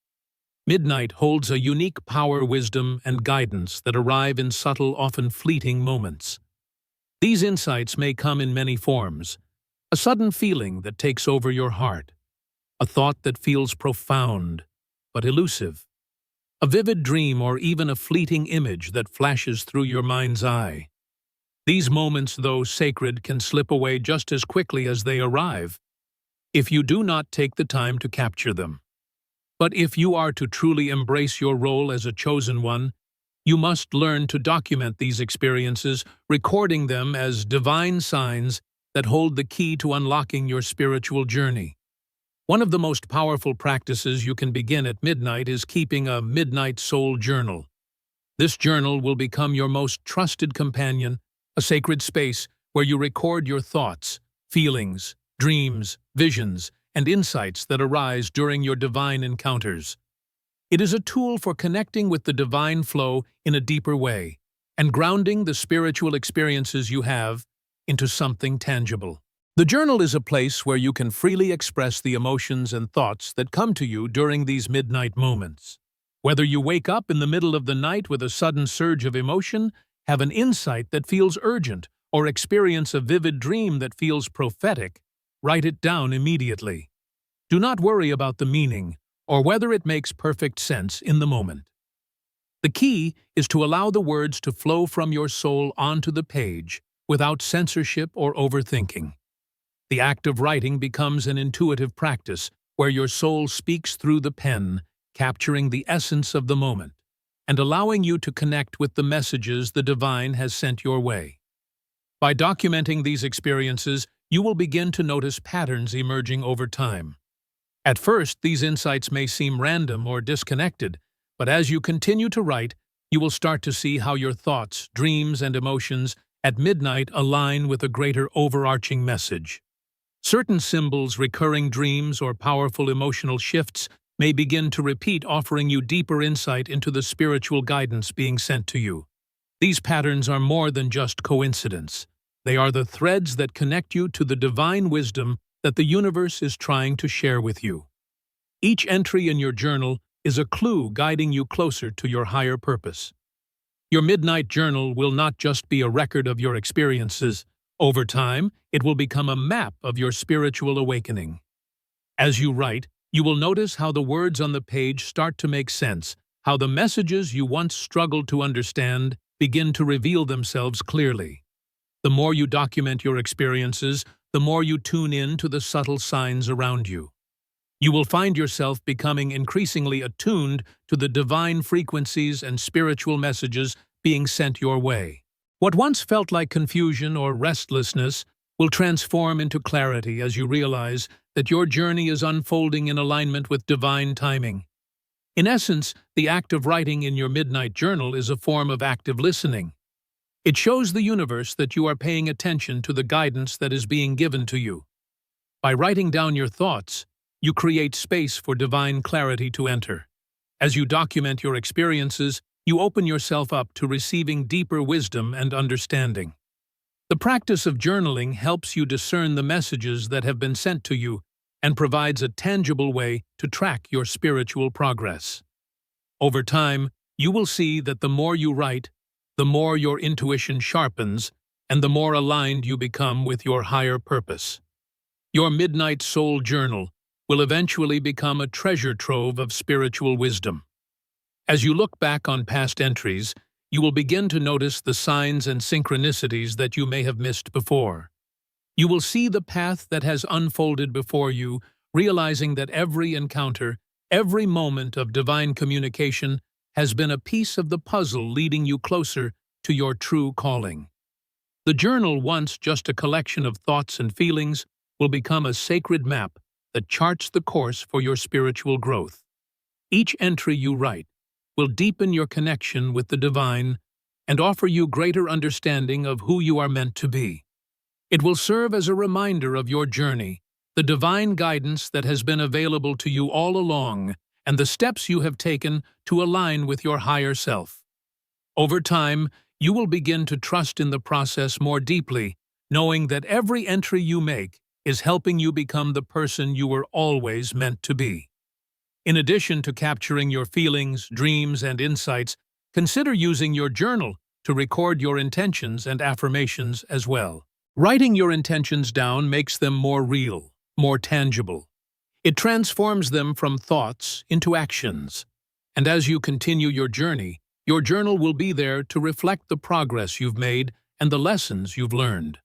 Midnight holds a unique power, wisdom, and guidance that arrive in subtle, often fleeting moments. These insights may come in many forms: a sudden feeling that takes over your heart, a thought that feels profound but elusive, a vivid dream, or even a fleeting image that flashes through your mind's eye. These moments, though sacred, can slip away just as quickly as they arrive, if you do not take the time to capture them. But if you are to truly embrace your role as a chosen one, you must learn to document these experiences, recording them as divine signs that hold the key to unlocking your spiritual journey. One of the most powerful practices you can begin at midnight is keeping a midnight soul journal. This journal will become your most trusted companion, a sacred space where you record your thoughts, feelings, dreams, visions, and insights that arise during your divine encounters. It is a tool for connecting with the divine flow in a deeper way and grounding the spiritual experiences you have into something tangible. The journal is a place where you can freely express the emotions and thoughts that come to you during these midnight moments. Whether you wake up in the middle of the night with a sudden surge of emotion, have an insight that feels urgent, or experience a vivid dream that feels prophetic, write it down immediately. Do not worry about the meaning, or whether it makes perfect sense in the moment. The key is to allow the words to flow from your soul onto the page without censorship or overthinking. The act of writing becomes an intuitive practice where your soul speaks through the pen, capturing the essence of the moment and allowing you to connect with the messages the divine has sent your way. By documenting these experiences, you will begin to notice patterns emerging over time. At first, these insights may seem random or disconnected, but as you continue to write, you will start to see how your thoughts, dreams, and emotions at midnight align with a greater overarching message. Certain symbols, recurring dreams, or powerful emotional shifts may begin to repeat, offering you deeper insight into the spiritual guidance being sent to you. These patterns are more than just coincidence. They are the threads that connect you to the divine wisdom that the universe is trying to share with you. Each entry in your journal is a clue guiding you closer to your higher purpose. Your midnight journal will not just be a record of your experiences. Over time, it will become a map of your spiritual awakening. As you write, you will notice how the words on the page start to make sense, how the messages you once struggled to understand begin to reveal themselves clearly. The more you document your experiences, the more you tune in to the subtle signs around you. You will find yourself becoming increasingly attuned to the divine frequencies and spiritual messages being sent your way. What once felt like confusion or restlessness will transform into clarity as you realize that your journey is unfolding in alignment with divine timing. In essence, the act of writing in your midnight journal is a form of active listening. It shows the universe that you are paying attention to the guidance that is being given to you. By writing down your thoughts, you create space for divine clarity to enter. As you document your experiences, you open yourself up to receiving deeper wisdom and understanding. The practice of journaling helps you discern the messages that have been sent to you and provides a tangible way to track your spiritual progress. Over time, you will see that the more you write, the more your intuition sharpens and the more aligned you become with your higher purpose. Your Midnight Soul Journal will eventually become a treasure trove of spiritual wisdom. As you look back on past entries, you will begin to notice the signs and synchronicities that you may have missed before. You will see the path that has unfolded before you, realizing that every encounter, every moment of divine communication has been a piece of the puzzle leading you closer to your true calling. The journal, once just a collection of thoughts and feelings, will become a sacred map that charts the course for your spiritual growth. Each entry you write will deepen your connection with the divine and offer you greater understanding of who you are meant to be. It will serve as a reminder of your journey, the divine guidance that has been available to you all along, and the steps you have taken to align with your higher self. Over time, you will begin to trust in the process more deeply, knowing that every entry you make is helping you become the person you were always meant to be. In addition to capturing your feelings, dreams, and insights, consider using your journal to record your intentions and affirmations as well. Writing your intentions down makes them more real, more tangible. It transforms them from thoughts into actions. And as you continue your journey, your journal will be there to reflect the progress you've made and the lessons you've learned.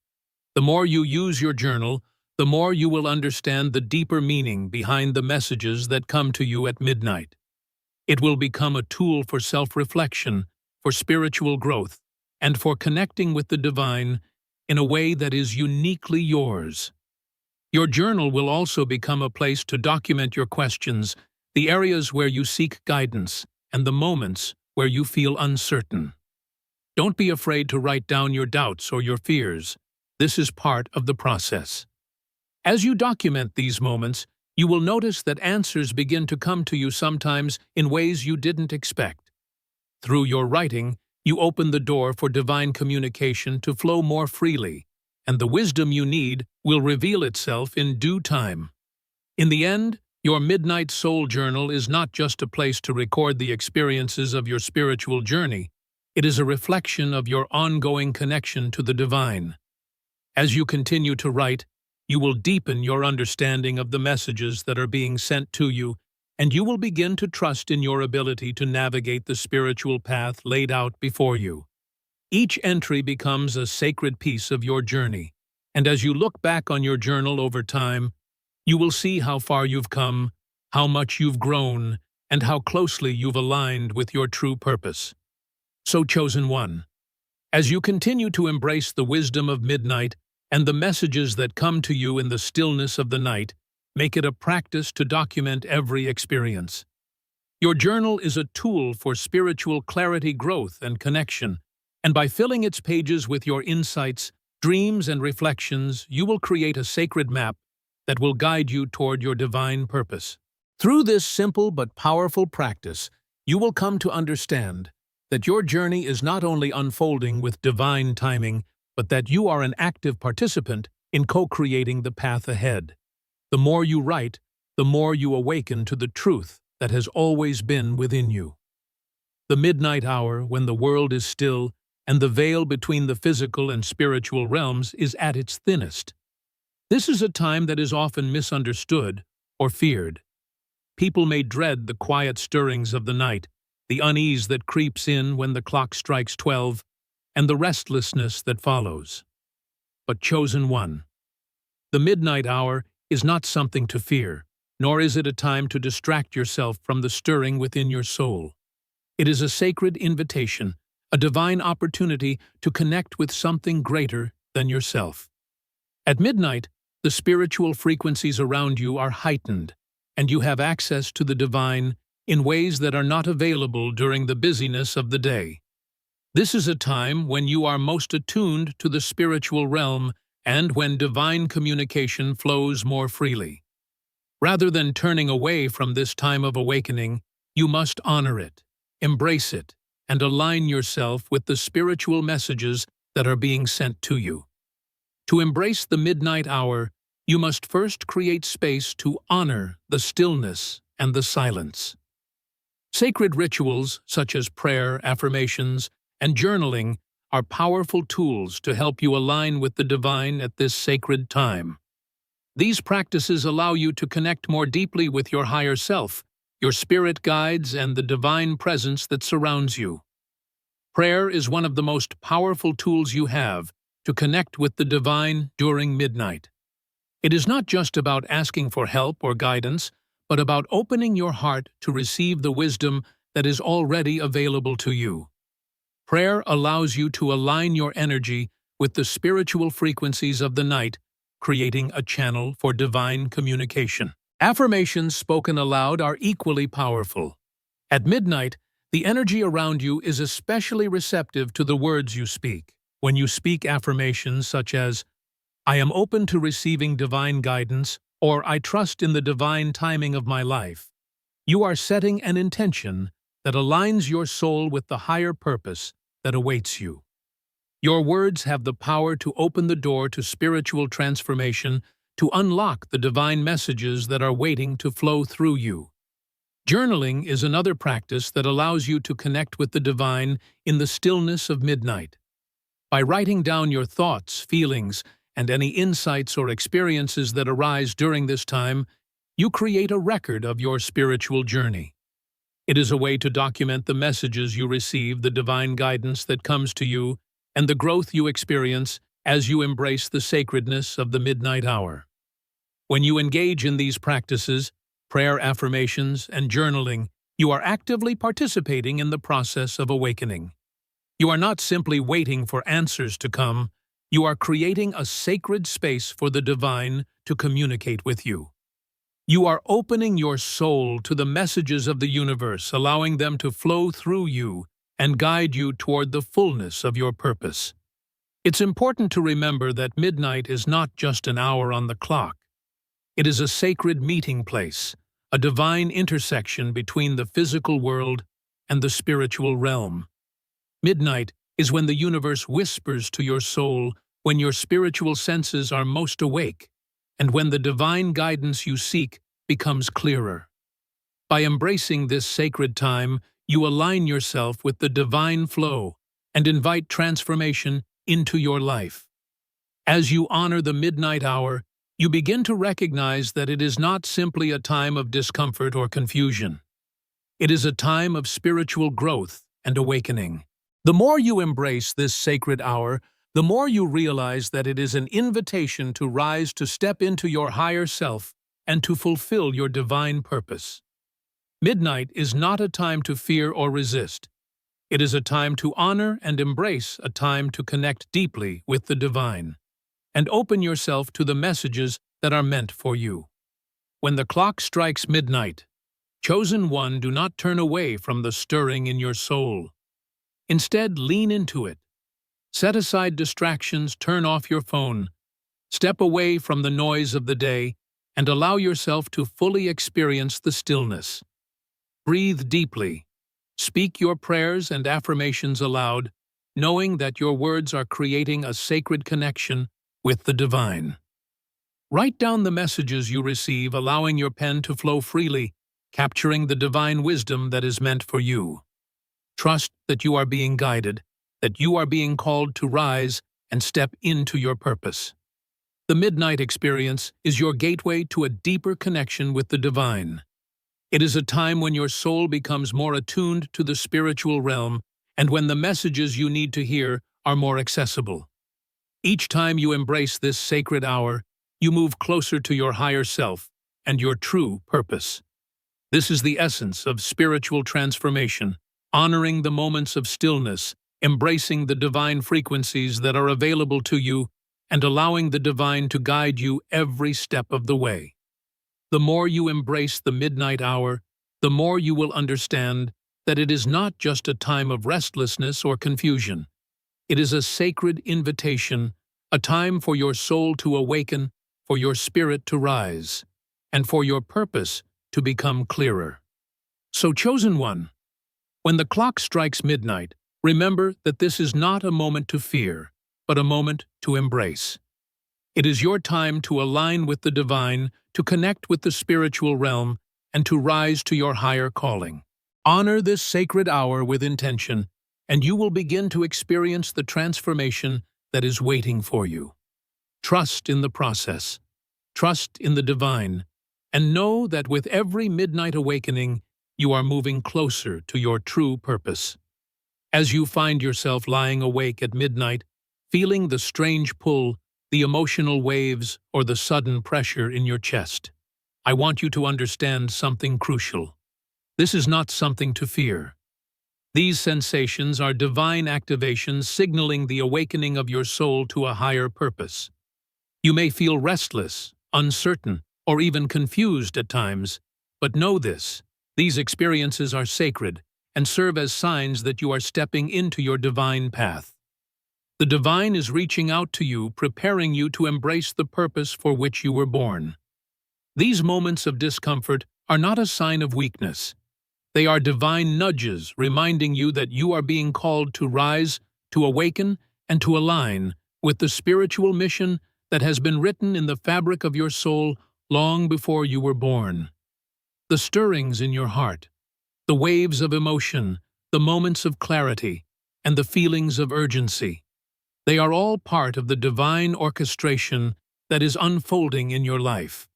The more you use your journal, the more you will understand the deeper meaning behind the messages that come to you at midnight. It will become a tool for self-reflection, for spiritual growth, and for connecting with the divine in a way that is uniquely yours. Your journal will also become a place to document your questions, the areas where you seek guidance, and the moments where you feel uncertain. Don't be afraid to write down your doubts or your fears. This is part of the process. As you document these moments, you will notice that answers begin to come to you sometimes in ways you didn't expect. Through your writing, you open the door for divine communication to flow more freely, and the wisdom you need will reveal itself in due time. In the end, your Midnight Soul Journal is not just a place to record the experiences of your spiritual journey. It is a reflection of your ongoing connection to the divine. As you continue to write, you will deepen your understanding of the messages that are being sent to you, and you will begin to trust in your ability to navigate the spiritual path laid out before you. Each entry becomes a sacred piece of your journey, and as you look back on your journal over time, you will see how far you've come, how much you've grown, and how closely you've aligned with your true purpose. So, Chosen One, as you continue to embrace the wisdom of midnight and the messages that come to you in the stillness of the night, make it a practice to document every experience. Your journal is a tool for spiritual clarity, growth, and connection, and by filling its pages with your insights, dreams, and reflections, you will create a sacred map that will guide you toward your divine purpose. Through this simple but powerful practice, you will come to understand that your journey is not only unfolding with divine timing, but that you are an active participant in co-creating the path ahead. The more you write, the more you awaken to the truth that has always been within you. The midnight hour, when the world is still and the veil between the physical and spiritual realms is at its thinnest. This is a time that is often misunderstood or feared. People may dread the quiet stirrings of the night, the unease that creeps in when the clock strikes 12, and the restlessness that follows. But Chosen One, the midnight hour is not something to fear, nor is it a time to distract yourself from the stirring within your soul. It is a sacred invitation, a divine opportunity to connect with something greater than yourself. At midnight, the spiritual frequencies around you are heightened, and you have access to the divine in ways that are not available during the busyness of the day. This is a time when you are most attuned to the spiritual realm and when divine communication flows more freely. Rather than turning away from this time of awakening, you must honor it, embrace it, and align yourself with the spiritual messages that are being sent to you. To embrace the midnight hour, you must first create space to honor the stillness and the silence. Sacred rituals such as prayer, affirmations, and journaling are powerful tools to help you align with the divine at this sacred time. These practices allow you to connect more deeply with your higher self, your spirit guides, and the divine presence that surrounds you. Prayer is one of the most powerful tools you have to connect with the divine during midnight. It is not just about asking for help or guidance, but about opening your heart to receive the wisdom that is already available to you. Prayer allows you to align your energy with the spiritual frequencies of the night, creating a channel for divine communication. Affirmations spoken aloud are equally powerful. At midnight, the energy around you is especially receptive to the words you speak. When you speak affirmations such as, "I am open to receiving divine guidance," or "I trust in the divine timing of my life," you are setting an intention that aligns your soul with the higher purpose that awaits you. Your words have the power to open the door to spiritual transformation, to unlock the divine messages that are waiting to flow through you. Journaling is another practice that allows you to connect with the divine in the stillness of midnight. By writing down your thoughts, feelings, and any insights or experiences that arise during this time, you create a record of your spiritual journey. It is a way to document the messages you receive, the divine guidance that comes to you, and the growth you experience as you embrace the sacredness of the midnight hour. When you engage in these practices, prayer, affirmations, and journaling, you are actively participating in the process of awakening. You are not simply waiting for answers to come, you are creating a sacred space for the divine to communicate with you. You are opening your soul to the messages of the universe, allowing them to flow through you and guide you toward the fullness of your purpose. It's important to remember that midnight is not just an hour on the clock. It is a sacred meeting place, a divine intersection between the physical world and the spiritual realm. Midnight is when the universe whispers to your soul, when your spiritual senses are most awake, and when the divine guidance you seek becomes clearer. By embracing this sacred time, you align yourself with the divine flow and invite transformation into your life. As you honor the midnight hour, you begin to recognize that it is not simply a time of discomfort or confusion. It is a time of spiritual growth and awakening. The more you embrace this sacred hour, the more you realize that it is an invitation to rise, to step into your higher self, and to fulfill your divine purpose. Midnight is not a time to fear or resist. It is a time to honor and embrace, a time to connect deeply with the divine, and open yourself to the messages that are meant for you. When the clock strikes midnight, chosen one, do not turn away from the stirring in your soul. Instead, lean into it. Set aside distractions, turn off your phone, step away from the noise of the day, and allow yourself to fully experience the stillness. Breathe deeply. Speak your prayers and affirmations aloud, knowing that your words are creating a sacred connection with the divine. Write down the messages you receive, allowing your pen to flow freely, capturing the divine wisdom that is meant for you. Trust that you are being guided, that you are being called to rise and step into your purpose. The midnight experience is your gateway to a deeper connection with the divine. It is a time when your soul becomes more attuned to the spiritual realm and when the messages you need to hear are more accessible. Each time you embrace this sacred hour, you move closer to your higher self and your true purpose. This is the essence of spiritual transformation, honoring the moments of stillness, embracing the divine frequencies that are available to you, and allowing the divine to guide you every step of the way. The more you embrace the midnight hour, the more you will understand that it is not just a time of restlessness or confusion. It is a sacred invitation, a time for your soul to awaken, for your spirit to rise, and for your purpose to become clearer. So, chosen one, when the clock strikes midnight, remember that this is not a moment to fear, but a moment to embrace. It is your time to align with the divine, to connect with the spiritual realm, and to rise to your higher calling. Honor this sacred hour with intention, and you will begin to experience the transformation that is waiting for you. Trust in the process, trust in the divine, and know that with every midnight awakening, you are moving closer to your true purpose. As you find yourself lying awake at midnight, feeling the strange pull, the emotional waves, or the sudden pressure in your chest, I want you to understand something crucial. This is not something to fear. These sensations are divine activations signaling the awakening of your soul to a higher purpose. You may feel restless, uncertain, or even confused at times, but know this: these experiences are sacred and serve as signs that you are stepping into your divine path. The divine is reaching out to you, preparing you to embrace the purpose for which you were born. These moments of discomfort are not a sign of weakness. They are divine nudges reminding you that you are being called to rise, to awaken, and to align with the spiritual mission that has been written in the fabric of your soul long before you were born. The stirrings in your heart, the waves of emotion, the moments of clarity, and the feelings of urgency, they are all part of the divine orchestration that is unfolding in your life.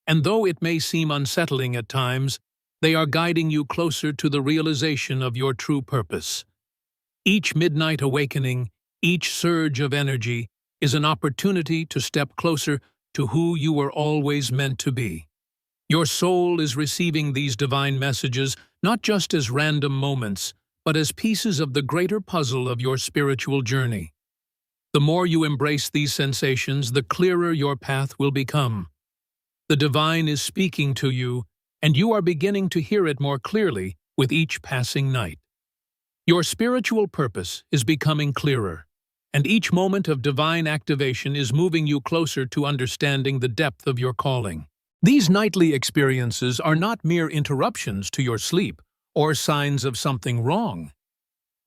And though it may seem unsettling at times, they are guiding you closer to the realization of your true purpose. Each midnight awakening, each surge of energy, is an opportunity to step closer to who you were always meant to be. Your soul is receiving these divine messages not just as random moments, but as pieces of the greater puzzle of your spiritual journey. The more you embrace these sensations, the clearer your path will become. The divine is speaking to you, and you are beginning to hear it more clearly with each passing night. Your spiritual purpose is becoming clearer, and each moment of divine activation is moving you closer to understanding the depth of your calling. These nightly experiences are not mere interruptions to your sleep or signs of something wrong.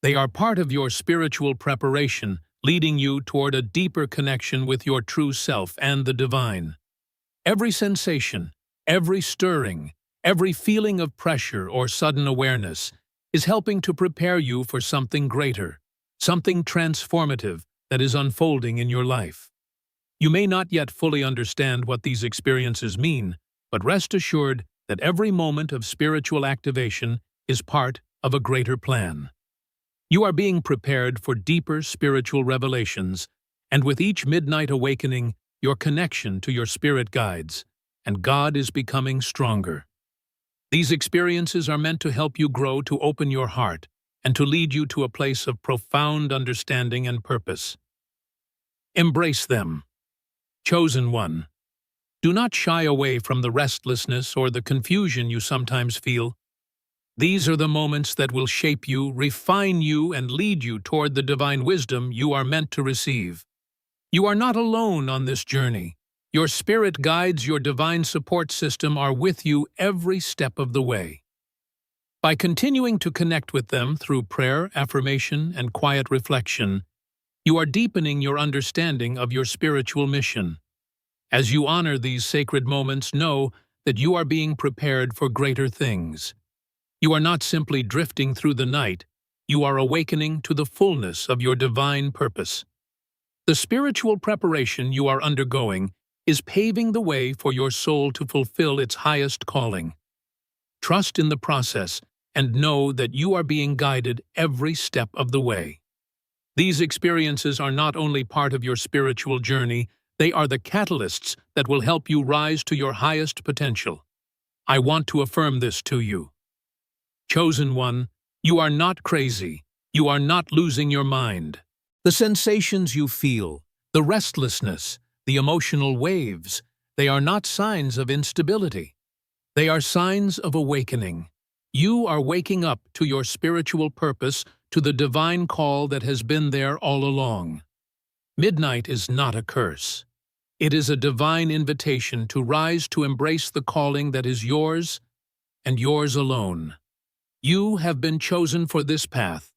They are part of your spiritual preparation, leading you toward a deeper connection with your true self and the divine. Every sensation, every stirring, every feeling of pressure or sudden awareness is helping to prepare you for something greater, something transformative that is unfolding in your life. You may not yet fully understand what these experiences mean, but rest assured that every moment of spiritual activation is part of a greater plan. You are being prepared for deeper spiritual revelations, and with each midnight awakening, your connection to your spirit guides, and God is becoming stronger. These experiences are meant to help you grow, to open your heart, and to lead you to a place of profound understanding and purpose. Embrace them. Chosen one. Do not shy away from the restlessness or the confusion you sometimes feel. These are the moments that will shape you, refine you, and lead you toward the divine wisdom you are meant to receive. You are not alone on this journey. Your spirit guides, your divine support system are with you every step of the way. By continuing to connect with them through prayer, affirmation, and quiet reflection, you are deepening your understanding of your spiritual mission. As you honor these sacred moments, know that you are being prepared for greater things. You are not simply drifting through the night, you are awakening to the fullness of your divine purpose. The spiritual preparation you are undergoing is paving the way for your soul to fulfill its highest calling. Trust in the process and know that you are being guided every step of the way. These experiences are not only part of your spiritual journey, they are the catalysts that will help you rise to your highest potential. I want to affirm this to you. Chosen one, you are not crazy. You are not losing your mind. The sensations you feel, the restlessness, the emotional waves, they are not signs of instability. They are signs of awakening. You are waking up to your spiritual purpose, to the divine call that has been there all along. Midnight is not a curse. It is a divine invitation to rise, to embrace the calling that is yours and yours alone. You have been chosen for this path,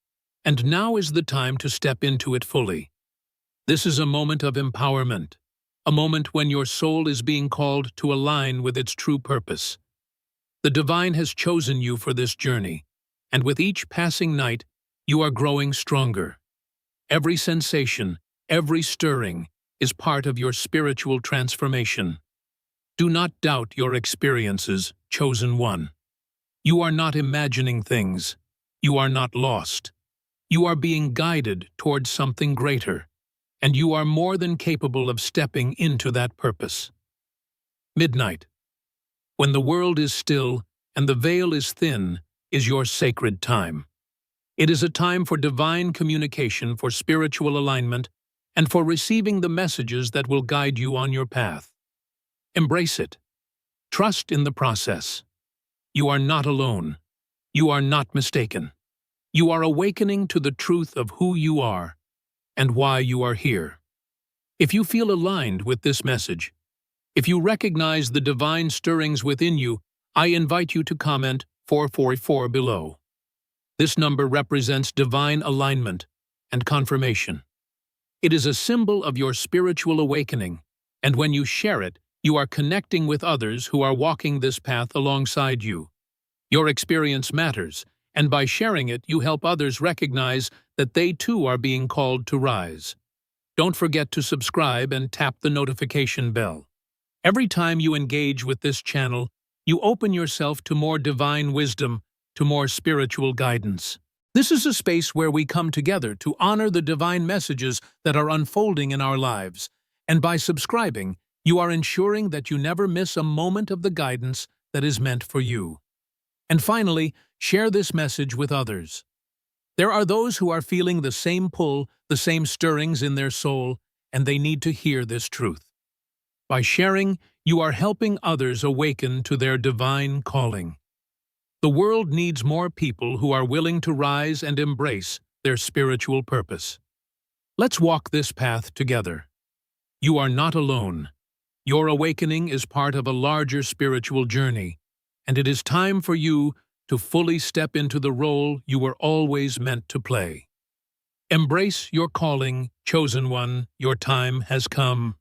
and now is the time to step into it fully. This is a moment of empowerment, a moment when your soul is being called to align with its true purpose. The divine has chosen you for this journey, and with each passing night, you are growing stronger. Every sensation, every stirring, is part of your spiritual transformation. Do not doubt your experiences, chosen one. You are not imagining things. You are not lost. You are being guided towards something greater, and you are more than capable of stepping into that purpose. Midnight. When the world is still and the veil is thin, is your sacred time. It is a time for divine communication, for spiritual alignment, and for receiving the messages that will guide you on your path. Embrace it. Trust in the process. You are not alone. You are not mistaken. You are awakening to the truth of who you are and why you are here. If you feel aligned with this message, if you recognize the divine stirrings within you, I invite you to comment 444 below. This number represents divine alignment and confirmation. It is a symbol of your spiritual awakening, and when you share it, you are connecting with others who are walking this path alongside you. Your experience matters, and by sharing it, you help others recognize that they too are being called to rise. Don't forget to subscribe and tap the notification bell. Every time you engage with this channel, you open yourself to more divine wisdom, to more spiritual guidance. This is a space where we come together to honor the divine messages that are unfolding in our lives, and by subscribing, you are ensuring that you never miss a moment of the guidance that is meant for you. And finally, share this message with others. There are those who are feeling the same pull, the same stirrings in their soul, and they need to hear this truth. By sharing, you are helping others awaken to their divine calling. The world needs more people who are willing to rise and embrace their spiritual purpose. Let's walk this path together. You are not alone. Your awakening is part of a larger spiritual journey, and it is time for you to fully step into the role you were always meant to play. Embrace your calling, chosen one, your time has come.